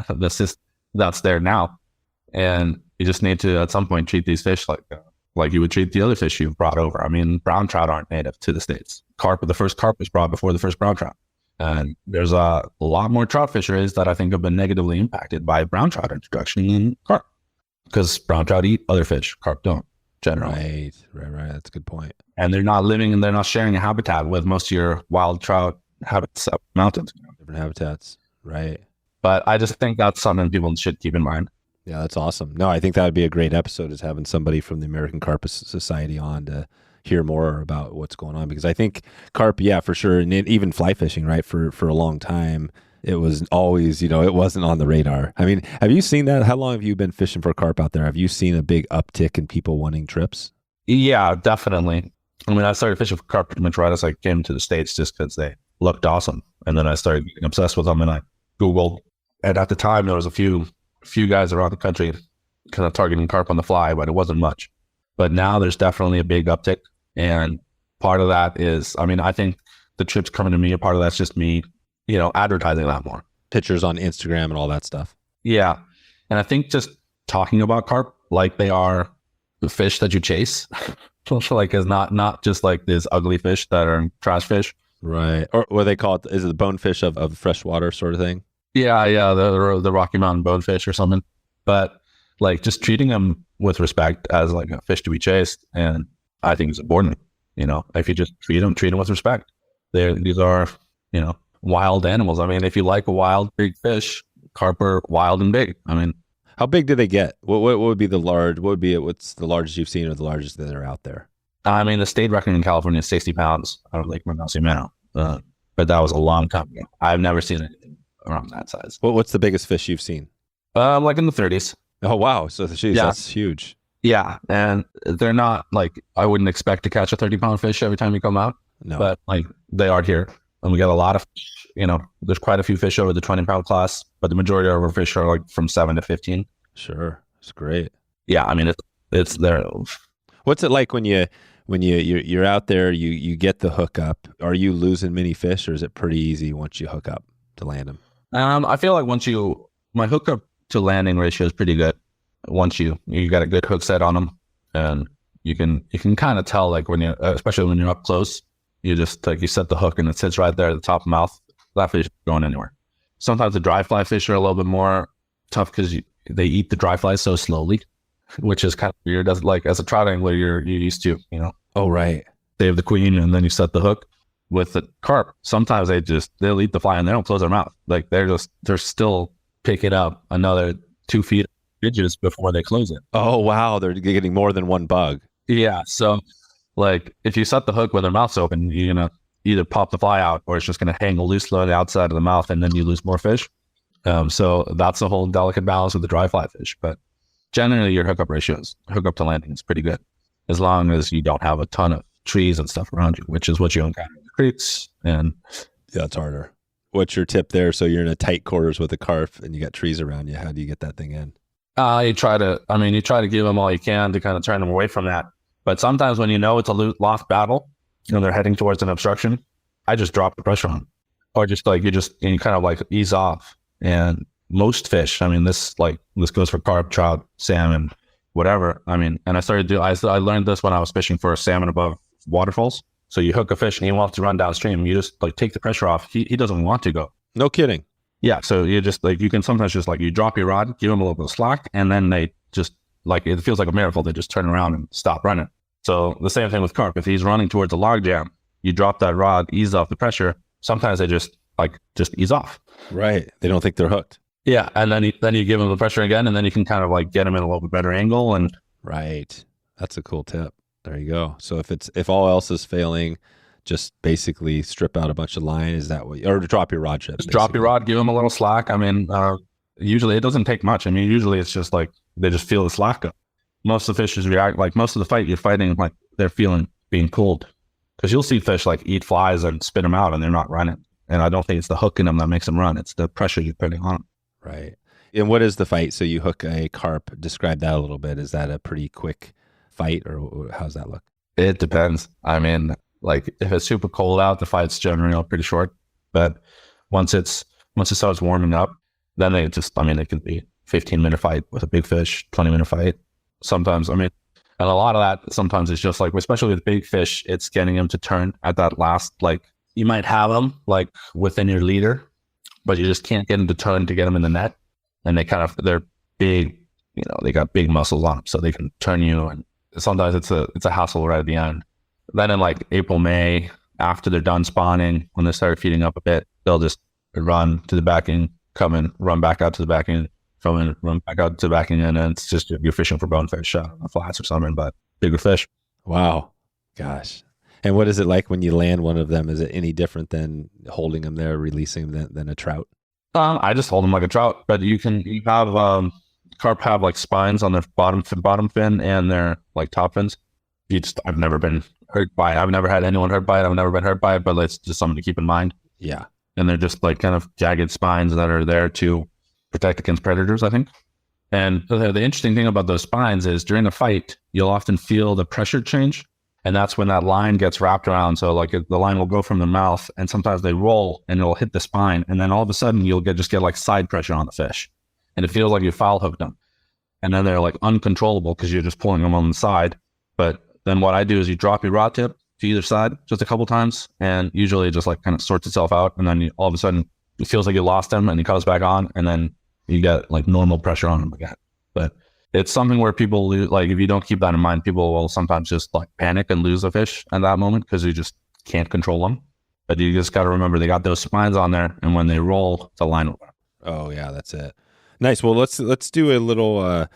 the system that's there now, and you just need to, at some point, treat these fish like you would treat the other fish you've brought over. Brown trout aren't native to the States. The first carp was brought before the first brown trout. And there's a lot more trout fisheries that I think have been negatively impacted by brown trout introduction in carp. Because brown trout eat other fish, carp don't, generally. Right. That's a good point. And they're not living and they're not sharing a habitat with most of your wild trout habitats up mountains. Different habitats, right. But I just think that's something people should keep in mind. Yeah, that's awesome. No, I think that would be a great episode, is having somebody from the American Carp Society on to hear more about what's going on. Because I think carp, yeah, for sure. And even fly fishing, right? For a long time, it was always, it wasn't on the radar. Have you seen that? How long have you been fishing for carp out there? Have you seen a big uptick in people wanting trips? Yeah, definitely. I started fishing for carp pretty much right as I came to the States, just because they looked awesome. And then I started getting obsessed with them, and I Googled. And at the time, there was a few few guys around the country kind of targeting carp on the fly, but it wasn't much. But now there's definitely a big uptick. And part of that is, I mean, I think the trips coming to me, a part of that's just me, advertising that more. Pictures on Instagram and all that stuff. Yeah. And I think just talking about carp like they are the fish that you chase, like is not just like these ugly fish that are trash fish. Right. Or what they call it, is it the bonefish of freshwater sort of thing? Yeah. The Rocky Mountain bonefish or something. But like just treating them with respect as like a fish to be chased. And I think it's important, if you just treat them with respect. These are, wild animals. I mean, if you like a wild, big fish, carp are wild and big. I mean, how big do they get? What would be what's the largest you've seen or the largest that are out there? I mean, the state record in California is 60 pounds out of Lake Mendocino. But that was a long time ago. I've never seen anything around that size. What's the biggest fish you've seen? Like in the 30s. Oh, wow. So that's huge. Yeah. And they're not like, I wouldn't expect to catch a 30-pound fish every time you come out. No. But like they are here. And we get a lot of, there's quite a few fish over the 20-pound class, but the majority of our fish are like from 7 to 15. Sure. It's great. Yeah. I mean, it's there. What's it like when you're out there, you get the hook up? Are you losing many fish or is it pretty easy once you hook up to land them? I feel like my hookup to landing ratio is pretty good. Once you got a good hook set on them, and you can kind of tell, like especially when you're up close, you just like you set the hook and it sits right there at the top of the mouth. That fish isn't going anywhere. Sometimes the dry fly fish are a little bit more tough because they eat the dry flies so slowly, which is kind of weird. As a trout angler, you're used to, Oh, right. Save the queen and then you set the hook. With the carp, sometimes they'll eat the fly and they don't close their mouth. Like they're still picking up another 2 feet of ridges before they close it. Oh, wow. They're getting more than one bug. Yeah. So like if you set the hook with their mouths open, you're going to either pop the fly out or it's just going to hang loosely on the outside of the mouth and then you lose more fish. So that's a whole delicate balance with the dry fly fish. But generally your hookup to landing is pretty good as long as you don't have a ton of trees and stuff around you, which is what you encounter in the creeks. And yeah, it's harder. What's your tip there? So you're in a tight quarters with a carp and you got trees around you. How do you get that thing in? You try to give them all you can to kind of turn them away from that. But sometimes when it's a lost battle, they're heading towards an obstruction, I just drop the pressure on, or just like you kind of like ease off. And most fish, I mean, this goes for carp, trout, salmon, whatever. I mean, and I learned this when I was fishing for salmon above waterfalls. So you hook a fish and he wants to run downstream. You just like take the pressure off. He doesn't want to go. No kidding. Yeah. So you just like, you can sometimes just like you drop your rod, give them a little bit of slack, and then they just like, it feels like a miracle. They just turn around and stop running. So the same thing with carp. If he's running towards a log jam, you drop that rod, ease off the pressure. Sometimes they just ease off. Right. They don't think they're hooked. Yeah. And then you give them the pressure again, and then you can kind of like get them in a little bit better angle. And right. That's a cool tip. There you go. So if all else is failing, just basically strip out a bunch of line. Is that what, or drop your rod ship? Just drop your rod, give them a little slack. I mean, usually it doesn't take much. I mean, usually it's just like, they just feel the slack up. Most of the fishes react, like most of the fight you're fighting, like they're feeling being pulled. Because you'll see fish like eat flies and spit them out and they're not running. And I don't think it's the hook in them that makes them run. It's the pressure you're putting on them. Right. And what is the fight? So you hook a carp. Describe that a little bit. Is that a pretty quick fight or how's that look? It depends. I mean, like if it's super cold out, the fight's generally pretty short. But once it starts warming up, then it can be 15-minute fight with a big fish, 20-minute fight. Sometimes, and a lot of that, sometimes it's just like, especially with big fish, it's getting them to turn at that last, like you might have them like within your leader, but you just can't get them to turn to get them in the net. And they're big, they got big muscles on them, so they can turn you. And sometimes it's a hassle right at the end. Then in like April, May, after they're done spawning, when they start feeding up a bit, they'll just run to the backing, come in, run back out to the backing, come in, run back out to the backing, and then it's just you're fishing for bonefish, flats or something, but bigger fish. Wow. Gosh. And what is it like when you land one of them? Is it any different than holding them there, releasing them than a trout? I just hold them like a trout, but you have carp have like spines on their bottom fin and their like top fins. I've never been hurt by it. I've never had anyone hurt by it. I've never been hurt by it, but it's just something to keep in mind. Yeah. And they're just like kind of jagged spines that are there to protect against predators, I think. And the interesting thing about those spines is during a fight, you'll often feel the pressure change. And that's when that line gets wrapped around. So like the line will go from the mouth and sometimes they roll and it'll hit the spine. And then all of a sudden you'll just get like side pressure on the fish. And it feels like you foul hooked them. And then they're like uncontrollable because you're just pulling them on the side. But then what I do is you drop your rod tip to either side just a couple times. And usually it just like kind of sorts itself out. And then all of a sudden it feels like you lost them and he comes back on. And then you get like normal pressure on them again. But it's something where people lose, like if you don't keep that in mind, people will sometimes just like panic and lose a fish at that moment because you just can't control them. But you just got to remember they got those spines on there, and when they roll, the line will. Oh yeah, that's it. Nice. Well, let's do a little.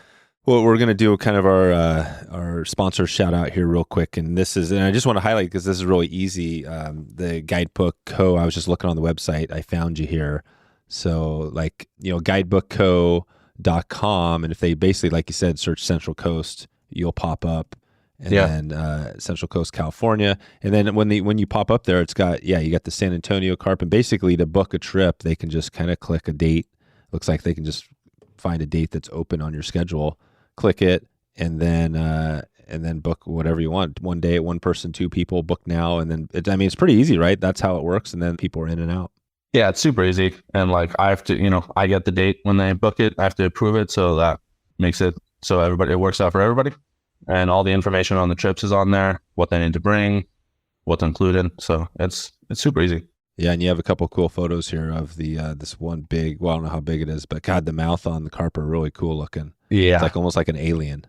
Well, we're gonna do kind of our sponsor shout out here real quick, and this is, and I just want to highlight because this is really easy. The Guidebook Co. I was just looking on the website. I found you here. So like, guidebookco.com, and if they basically, like you said, search Central Coast, you'll pop up, and then Central Coast, California, and then when you pop up there, it's got you got the San Antonio Carp, and basically to book a trip, they can just kind of click a date. Looks like they can just find a date that's open on your schedule, click it, and then book whatever you want. One day, one person, two people, book now, and then it's pretty easy, right? That's how it works, and then people are in and out. Yeah, it's super easy. And like I have to, I get the date when they book it. I have to approve it. So that makes it so it works out for everybody. And all the information on the trips is on there, what they need to bring, what's included. So it's super easy. Yeah, and you have a couple cool photos here of the this one big, well, I don't know how big it is, but God, the mouth on the carp are really cool looking. Yeah. It's like almost like an alien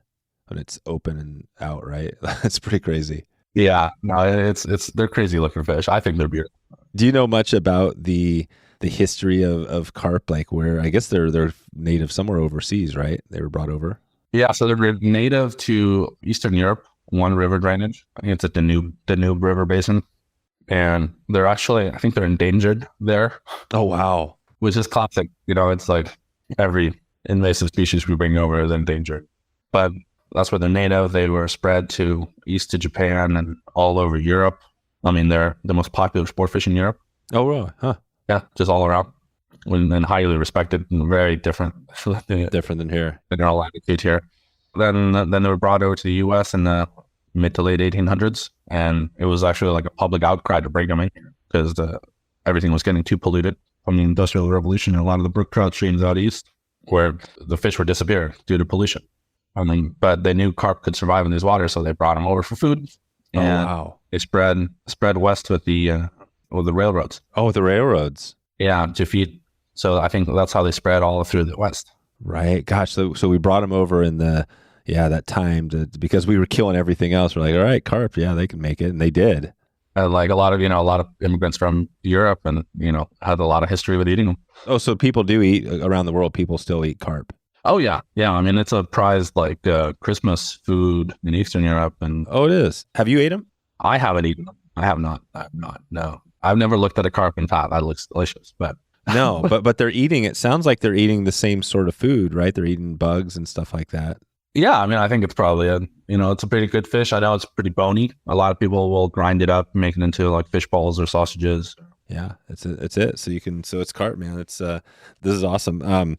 when it's open and out, right? It's pretty crazy. Yeah, no, they're crazy looking fish. I think they're beautiful. Do you know much about the history of carp? Like where, I guess they're native somewhere overseas, right? They were brought over. Yeah, so they're native to Eastern Europe, one river drainage. I think it's at the Danube River Basin. And they're actually, I think they're endangered there. Oh, wow. Which is classic. It's like every invasive species we bring over is endangered. But that's where they're native. They were spread east to Japan and all over Europe. I mean, they're the most popular sport fish in Europe. Oh, really? Huh. Yeah, just all around. And highly respected and very different. Different than here. Than our latitude here. Then they were brought over to the U.S. in the mid to late 1800s. And it was actually like a public outcry to bring them in here because everything was getting too polluted from the Industrial Revolution and a lot of the brook trout streams out east where the fish were disappearing due to pollution. But they knew carp could survive in these waters, so they brought them over for food. And wow. They spread west with the railroads. Oh, with the railroads. Yeah, to feed. So I think that's how they spread all through the west. Right. Gosh. So we brought them over in that time because we were killing everything else. We're like, all right, carp, yeah, they can make it, and they did. Like a lot of immigrants from Europe, and had a lot of history with eating them. Oh, so people do eat around the world. People still eat carp. Oh yeah. I mean, it's a prized Christmas food in Eastern Europe, and oh, it is. Have you ate them? I haven't eaten them. I have not. No, I've never looked at a carp and thought that looks delicious, but no, but they're eating. It sounds like they're eating the same sort of food, right? They're eating bugs and stuff like that. Yeah, I mean, I think it's probably it's a pretty good fish. I know it's pretty bony. A lot of people will grind it up, make it into like fish balls or sausages. Yeah, it's it. So it's carp, man. It's this is awesome.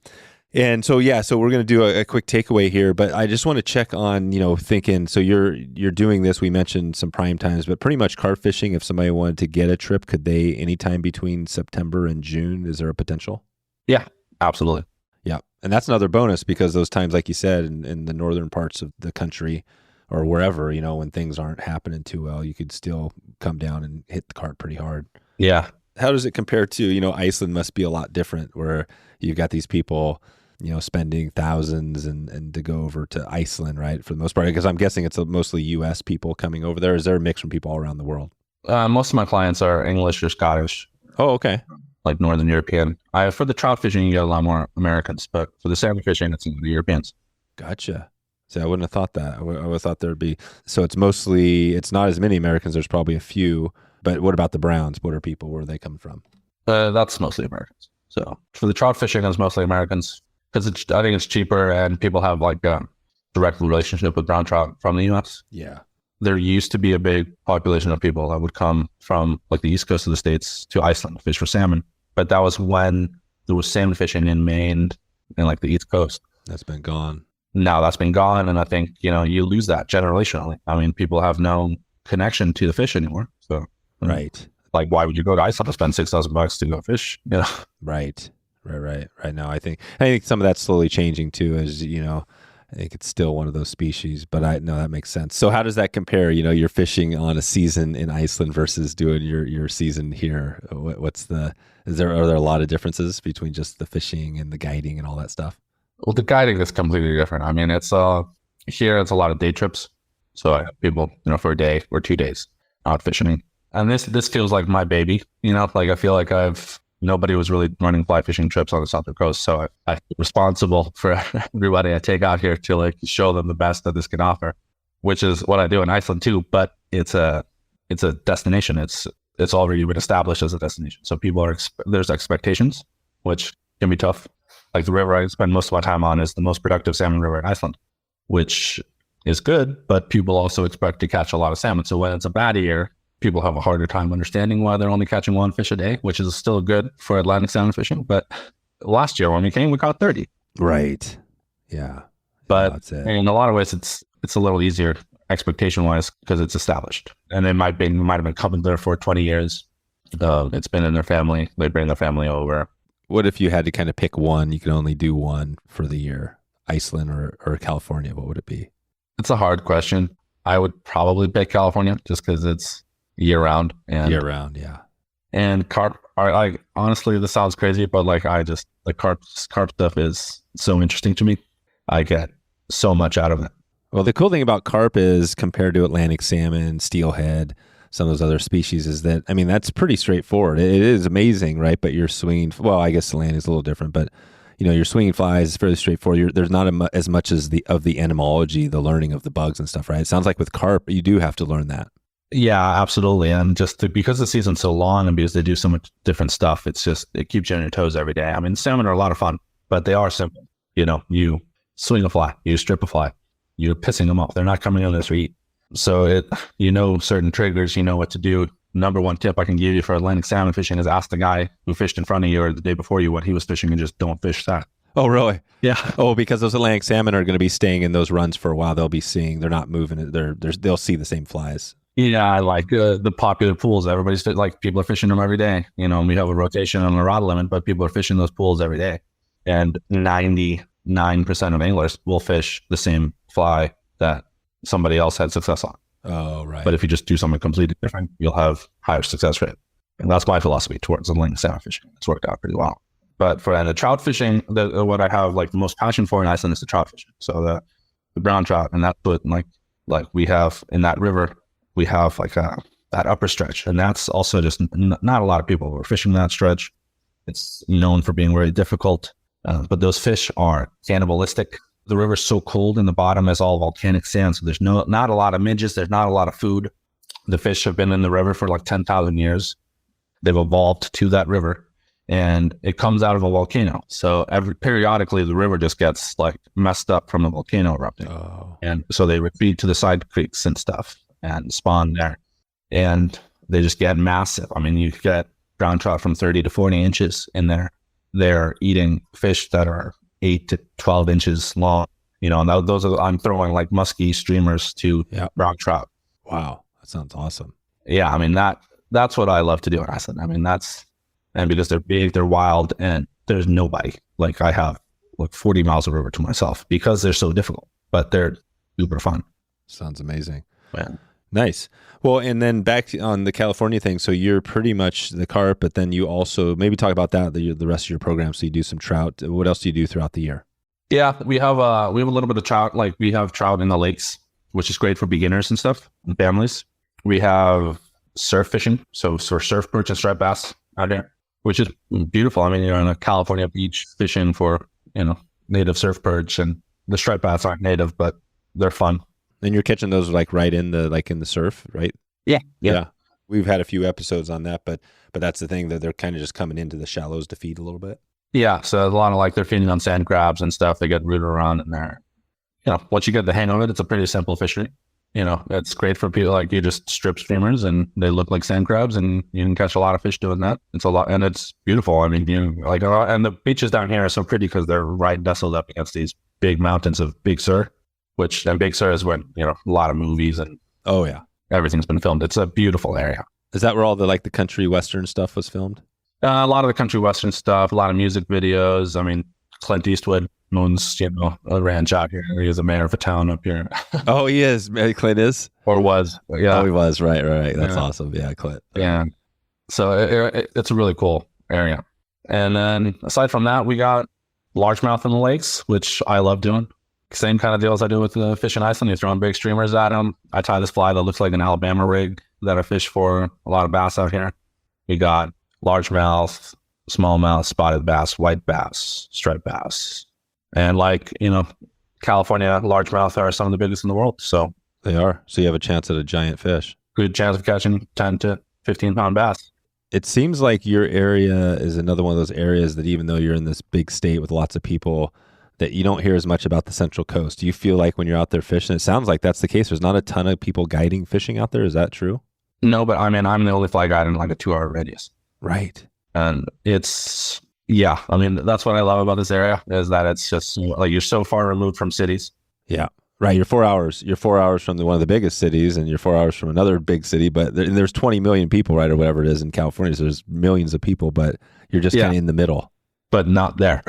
And so we're gonna do a quick takeaway here, but I just want to check on thinking. So you're doing this. We mentioned some prime times, but pretty much carp fishing. If somebody wanted to get a trip, could they anytime between September and June? Is there a potential? Yeah, absolutely. Yeah. And that's another bonus because those times, like you said, in the northern parts of the country or wherever, when things aren't happening too well, you could still come down and hit the carp pretty hard. Yeah. How does it compare to, Iceland must be a lot different where you've got these people, spending thousands and to go over to Iceland, right? For the most part, because I'm guessing it's mostly U.S. people coming over there. Is there a mix from people all around the world? Most of my clients are English or Scottish. Oh, okay. Like Northern European. For the trout fishing, you get a lot more Americans, but for the salmon fishing, it's the Europeans. Gotcha. See, I wouldn't have thought that. I would have thought there'd be, so it's not as many Americans. There's probably a few, but what about the Browns? Where are they coming from? That's mostly Americans. So for the trout fishing, it's mostly Americans because I think it's cheaper and people have like a direct relationship with brown trout from the U.S. Yeah. There used to be a big population of people that would come from like the east coast of the States to Iceland to fish for salmon. But that was when there was salmon fishing in Maine and like the east coast. That's been gone. Now that's been gone. And I think, you lose that generationally. I mean, people have no connection to the fish anymore. So, right. Like, why would you go to Iceland to spend $6,000 to go fish? Right. Now, I think some of that's slowly changing too, as I think it's still one of those species, but that makes sense. So how does that compare? You're fishing on a season in Iceland versus doing your season here. Are there a lot of differences between just the fishing and the guiding and all that stuff? Well, the guiding is completely different. I mean, it's here it's a lot of day trips. So I have people, for a day or 2 days out fishing. And this feels like my baby, like I feel like nobody was really running fly fishing trips on the Southern coast. So I'm responsible for everybody I take out here to like show them the best that this can offer, which is what I do in Iceland too. But it's a destination. It's already been established as a destination. So there's expectations, which can be tough. Like the river I spend most of my time on is the most productive salmon river in Iceland, which is good, but people also expect to catch a lot of salmon. So when it's a bad year, people have a harder time understanding why they're only catching 1 fish a day, which is still good for Atlantic salmon fishing. But last year when we came, we caught 30. Right. Yeah. But in a lot of ways, it's a little easier expectation-wise because it's established. And it might have been coming there for 20 years. It's been in their family. They bring their family over. What if you had to kind of pick one? You could only do one for the year, Iceland or California. What would it be? It's a hard question. I would probably pick California just because it's year-round. Yeah. And carp are like, honestly, this sounds crazy, but like the carp stuff is so interesting to me. I get so much out of it. Well, the cool thing about carp is compared to Atlantic salmon, steelhead, some of those other species is that, I mean, that's pretty straightforward. It is amazing, right? But you're swinging, well, I guess Atlantic is a little different, but you're swinging flies is fairly straightforward. There's not as much as the entomology, the learning of the bugs and stuff, right? It sounds like with carp, you do have to learn that. Yeah, absolutely. And because the season's so long and because they do so much different stuff, it keeps you on your toes every day. I mean, salmon are a lot of fun, but they are simple. You swing a fly, you strip a fly, you're pissing them off. They're not coming in there to eat. So certain triggers, what to do. Number one tip I can give you for Atlantic salmon fishing is ask the guy who fished in front of you or the day before you what he was fishing and just don't fish that. Oh, really? Yeah. Oh, because those Atlantic salmon are going to be staying in those runs for a while. They'll be seeing, they're not moving. They'll see the same flies. Yeah, like the popular pools. Everybody's like, people are fishing them every day. We have a rotation on the rod limit, but people are fishing those pools every day. And 99% of anglers will fish the same fly that somebody else had success on. Oh, right. But if you just do something completely different, you'll have higher success rate. And that's my philosophy towards Atlantic salmon fishing. It's worked out pretty well. But for the trout fishing, what I have like the most passion for in Iceland is the trout fishing. So the brown trout, and that's what like we have in that river. We have like that upper stretch, and that's also just not a lot of people who are fishing that stretch. It's known for being very difficult, but those fish are cannibalistic. The river's so cold in the bottom is all volcanic sand, so there's not a lot of midges. There's not a lot of food. The fish have been in the river for like 10,000 years. They've evolved to that river, and it comes out of a volcano. So periodically, the river just gets like messed up from the volcano erupting, and so they retreat to the side creeks and stuff and spawn there, and they just get massive. I mean, you get brown trout from 30 to 40 inches in there. They're eating fish that are 8 to 12 inches long, and those are, I'm throwing like musky streamers to brown trout. Wow. That sounds awesome. Yeah. I mean, that's what I love to do in Iceland. I mean, and because they're big, they're wild, and there's nobody. Like I have like 40 miles of river to myself because they're so difficult, but they're super fun. Sounds amazing. Yeah. Nice. Well, and then back on the California thing. So you're pretty much the carp, but then you also maybe talk about that the rest of your program. So you do some trout. What else do you do throughout the year? Yeah, we have a little bit of trout. Like we have trout in the lakes, which is great for beginners and stuff and families. We have surf fishing, so surf perch and striped bass out there, which is beautiful. I mean, you're on a California beach fishing for native surf perch, and the striped bass aren't native, but they're fun. And you're catching those like right in the surf, right? Yeah. We've had a few episodes on that, but that's the thing, that they're kind of just coming into the shallows to feed a little bit. Yeah, so a lot of like they're feeding on sand crabs and stuff. They get rooted around in there. Once you get the hang of it, it's a pretty simple fishery. It's great for people. Like you just strip streamers and they look like sand crabs, and you can catch a lot of fish doing that. It's a lot, and it's beautiful. I mean, and the beaches down here are so pretty because they're right nestled up against these big mountains of Big Sur, and Big Sur is where, a lot of movies and Oh yeah. everything's been filmed. It's a beautiful area. Is that where all the country western stuff was filmed? A lot of the country western stuff, a lot of music videos. I mean, Clint Eastwood owns, a ranch out here. He is the mayor of a town up here. Oh, he is. Clint is? Or was. Yeah. Oh, he was. Right. That's awesome. Yeah, Clint. Yeah. So it's a really cool area. And then aside from that, we got largemouth in the lakes, which I love doing. Same kind of deal as I do with the fish in Iceland. You're throwing big streamers at them. I tie this fly that looks like an Alabama rig that I fish for a lot of bass out here. We got largemouth, smallmouth, spotted bass, white bass, striped bass. And California largemouth are some of the biggest in the world. So they are. So you have a chance at a giant fish. Good chance of catching 10 to 15 pound bass. It seems like your area is another one of those areas that even though you're in this big state with lots of people, that you don't hear as much about the Central Coast. Do you feel like when you're out there fishing, it sounds like that's the case. There's not a ton of people guiding fishing out there. Is that true? No, but I'm the only fly guide in a 2-hour radius. Right. And that's what I love about this area is that it's just you're so far removed from cities. Yeah. Right. You're 4 hours. You're 4 hours from one of the biggest cities, and you're 4 hours from another big city. But there's 20 million people, right, or whatever it is in California. So there's millions of people, but you're just kind of in the middle. But not there.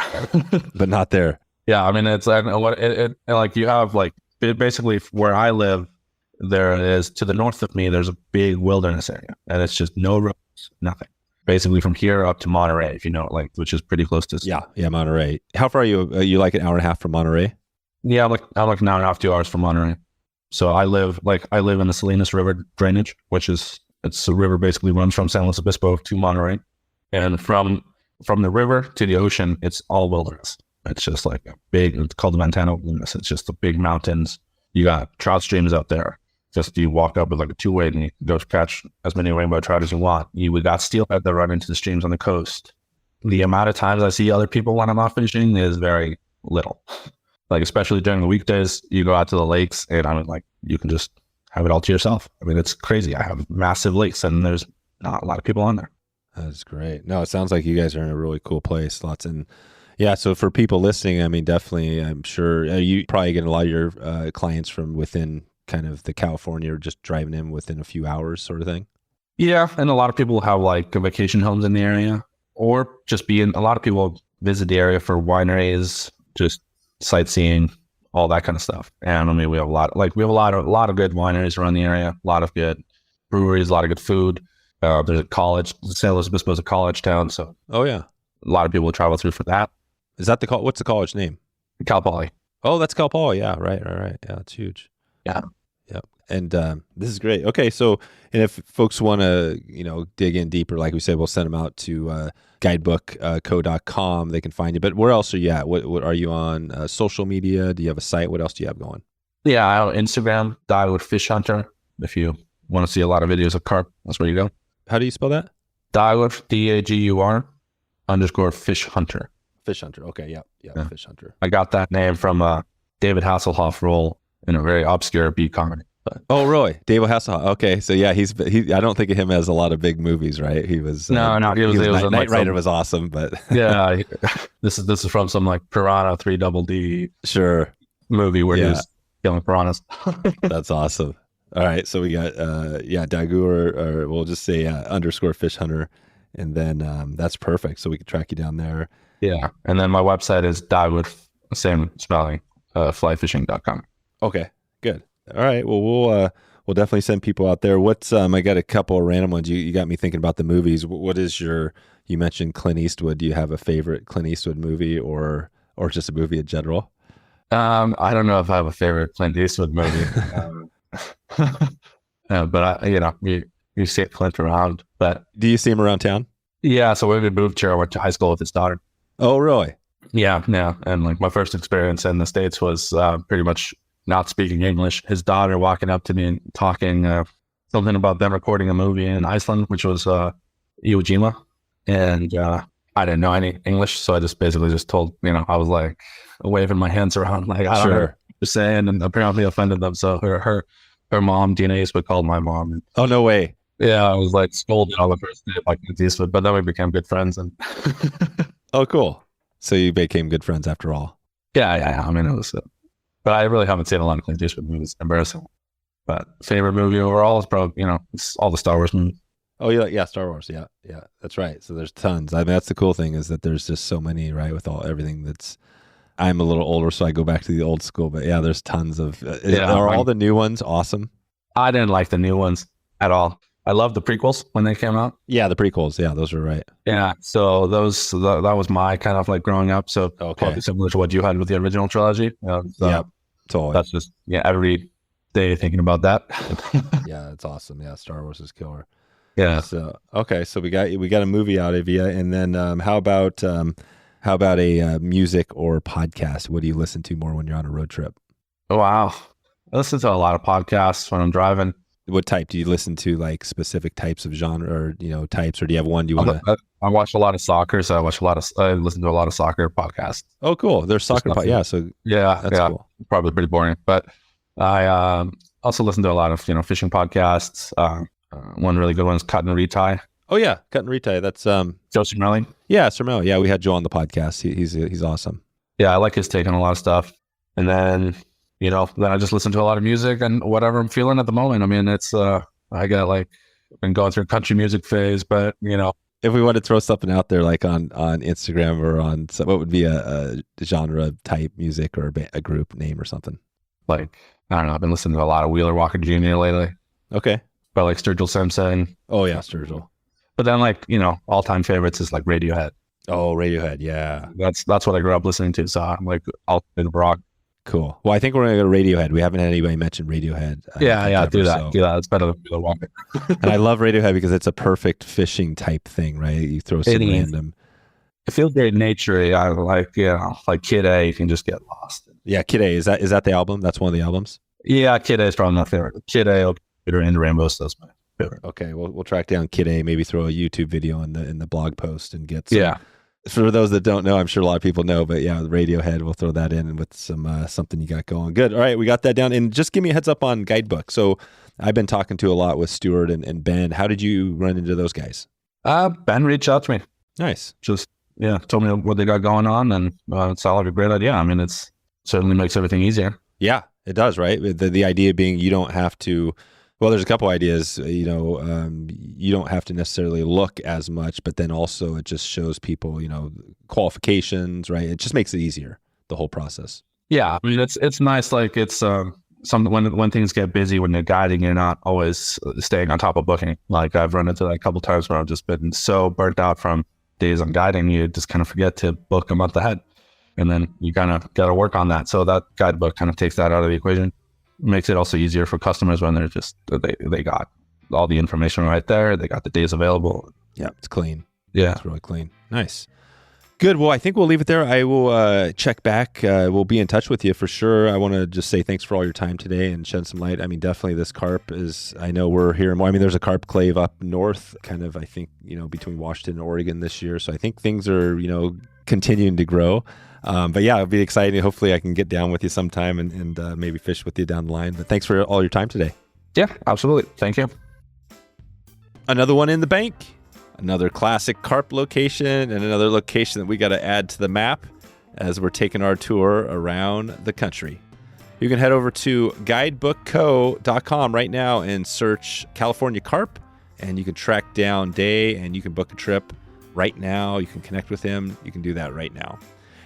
But not there. Yeah. I mean, it's you have basically where I live, there is to the north of me, there's a big wilderness area, and it's just no roads, nothing. Basically from here up to Monterey, if you know it, which is pretty close to. Yeah, Monterey. How far are you? Are you an hour and a half from Monterey? Yeah, I'm an hour and a half, 2 hours from Monterey. So I live in the Salinas River drainage, it's a river basically runs from San Luis Obispo to Monterey, and from the river to the ocean, it's all wilderness. It's just it's called the Montana Wilderness. It's just the big mountains. You got trout streams out there. Just you walk up with a 2-way and you go catch as many rainbow trout as you want. We got steelhead that run into the streams on the coast. The amount of times I see other people when I'm out fishing is very little. Especially during the weekdays, you go out to the lakes and you can just have it all to yourself. I mean, it's crazy. I have massive lakes and there's not a lot of people on there. That's great. No, it sounds like you guys are in a really cool place. Yeah, so for people listening, I mean, definitely, I'm sure you probably get a lot of your clients from within kind of the California or just driving in within a few hours sort of thing. Yeah, and a lot of people have vacation homes in the area, or just a lot of people visit the area for wineries, just sightseeing, all that kind of stuff. And I mean, we have a lot of good wineries around the area, a lot of good breweries, a lot of good food. There's a college. San Luis Obispo is a college town, so oh yeah, a lot of people travel through for that. Is that what's the college name? Cal Poly. Oh, that's Cal Poly. Yeah, right. Yeah, it's huge. Yeah. Yep. And this is great. Okay, so and if folks want to, dig in deeper, like we said, we'll send them out to guidebook.co.com. They can find you. But where else are you at? What are you on? Social media? Do you have a site? What else do you have going? Yeah, I have Instagram, Dagur Fish Hunter. If you want to see a lot of videos of carp, that's where you go. How do you spell that? Dagur, Dagur _Fish Hunter. Fish Hunter. Okay, yeah. Fish Hunter. I got that name from David Hasselhoff role in a very obscure B comedy. But. Oh, really? David Hasselhoff. Okay, so yeah, he. I don't think of him as a lot of big movies, right? He was. No. He was Knight Rider was awesome, but yeah, this is from some Piranha 3 Double D movie where he was killing piranhas. That's awesome. All right, so we got Dagur, or we'll just say _Fish Hunter, and then that's perfect. So we can track you down there. Yeah, and then my website is Dagur, same spelling, flyfishing.com. Okay, good. All right, well we'll definitely send people out there. What's I got a couple of random ones. You got me thinking about the movies. What is you mentioned Clint Eastwood. Do you have a favorite Clint Eastwood movie or just a movie in general? I don't know if I have a favorite Clint Eastwood movie. But you see Clint around. But do you see him around town? Yeah, so when we moved here, I went to high school with his daughter. Oh, really? Yeah. And my first experience in the States was pretty much not speaking English. His daughter walking up to me and talking something about them recording a movie in Iceland, which was Iwo Jima. And I didn't know any English, so I just basically told, I was waving my hands around, I don't know what you're saying, and apparently offended them. So her mom, Dina Eastwood, called my mom. And, oh, no way. Yeah, I was scolded on the first day by Clint Eastwood, but then we became good friends. And oh, cool. So you became good friends after all. Yeah. I mean, it was, but I really haven't seen a lot of Clint Eastwood movies. Embarrassing. But favorite movie overall is probably, it's all the Star Wars movies. Oh, yeah, Star Wars. Yeah, that's right. So there's tons. I mean, that's the cool thing is that there's just so many, right? With everything that's. I'm a little older, so I go back to the old school. But yeah, there's tons of. Are all the new ones awesome? I didn't like the new ones at all. I love the prequels when they came out. Yeah, the prequels. Yeah, those are right. Yeah, so that was my kind of like growing up. So probably similar to what you had with the original trilogy. Yeah, totally. That's just every day thinking about that. Yeah, it's awesome. Yeah, Star Wars is killer. Yeah. So so we got a movie out of you, and then how about a music or podcast? What do you listen to more when you're on a road trip? Oh, wow, I listen to a lot of podcasts when I'm driving. What type do you listen to? Like specific types of genre, or types, or do you have one you want to? I watch a lot of soccer, so I listen to a lot of soccer podcasts. Oh, cool. There's soccer podcasts. Yeah, so that's cool. Probably pretty boring, but I also listen to a lot of fishing podcasts. One really good one is Cut and Retie. Oh yeah, Cut and Retie. That's Joe Cermelli. Yeah, Cermelli. Yeah, we had Joe on the podcast. He's awesome. Yeah, I like his take on a lot of stuff. And then then I just listen to a lot of music and whatever I'm feeling at the moment. I mean, it's I got been going through a country music phase, but if we want to throw something out there like on Instagram or on what would be a genre type music or a group name or something? Like, I don't know. I've been listening to a lot of Wheeler Walker Jr. lately. Okay. But like Sturgill Simpson. Oh yeah, Sturgill. But then all-time favorites is like Radiohead. Oh, Radiohead, yeah. That's what I grew up listening to. So I'm like alternative rock. Cool. Well, I think we're gonna go to Radiohead. We haven't had anybody mention Radiohead. Do that. Do that. It's better than Wheeler Walker. And I love Radiohead because it's a perfect fishing type thing, right? You throw some random. It feels very naturey. I like Kid A. You can just get lost. Yeah, Kid A. Is that the album? That's one of the albums. Yeah, Kid A is probably my favorite. Kid A, Peter and Rainbow. So that's my favorite. Okay, we'll track down Kid A. Maybe throw a YouTube video in the blog post and get some. Yeah. For those that don't know, I'm sure a lot of people know, but yeah, Radiohead, we'll throw that in with some something you got going. Good. All right, we got that down. And just give me a heads up on Guidebook. So I've been talking to a lot with Stuart and Ben. How did you run into those guys? Ben reached out to me. Nice. Just told me what they got going on, and it sounded like a great idea. I mean, it's certainly makes everything easier. Yeah, it does, right? The idea being you don't have to. Well, there's a couple ideas. You don't have to necessarily look as much, but then also it just shows people, qualifications, right? It just makes it easier, the whole process. Yeah, I mean, it's nice. Like it's something when things get busy, when you're guiding, you're not always staying on top of booking. Like I've run into that a couple times where I've just been so burnt out from days on guiding, you just kind of forget to book a month ahead, and then you kind of got to work on that. So that Guidebook kind of takes that out of the equation. Makes it also easier for customers when they're just they got all the information right there. They got the days available. Yeah, it's clean. Yeah, it's really clean. Nice. Good. Well, I think we'll leave it there. I will check back. We'll be in touch with you for sure. I want to just say thanks for all your time today and shed some light. I mean, definitely this carp is, I know we're hearing more. I mean, there's a carp clave up north, kind of, I think, between Washington and Oregon this year. So I think things are, continuing to grow. But yeah, it'll be exciting. Hopefully I can get down with you sometime and maybe fish with you down the line. But thanks for all your time today. Yeah, absolutely. Thank you. Another one in the bank. Another classic carp location and another location that we got to add to the map as we're taking our tour around the country. You can head over to guidebookco.com right now and search California Carp, and you can track down Day and you can book a trip right now. You can connect with him. You can do that right now.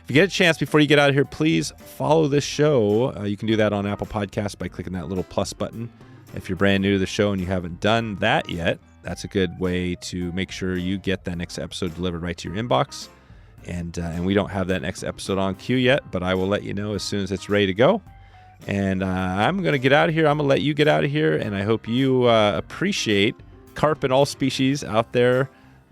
If you get a chance before you get out of here, please follow this show. You can do that on Apple Podcasts by clicking that little plus button. If you're brand new to the show and you haven't done that yet, that's a good way to make sure you get that next episode delivered right to your inbox. And we don't have that next episode on queue yet, but I will let you know as soon as it's ready to go. And I'm going to get out of here. I'm going to let you get out of here. And I hope you appreciate carp and all species out there.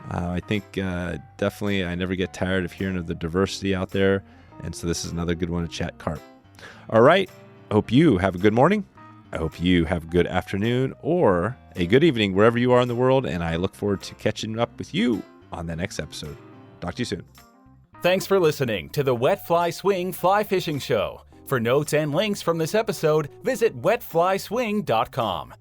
I think definitely I never get tired of hearing of the diversity out there. And so this is another good one to chat carp. All right. I hope you have a good morning. I hope you have a good afternoon or a good evening wherever you are in the world. And I look forward to catching up with you on the next episode. Talk to you soon. Thanks for listening to the Wet Fly Swing Fly Fishing Show. For notes and links from this episode, visit wetflyswing.com.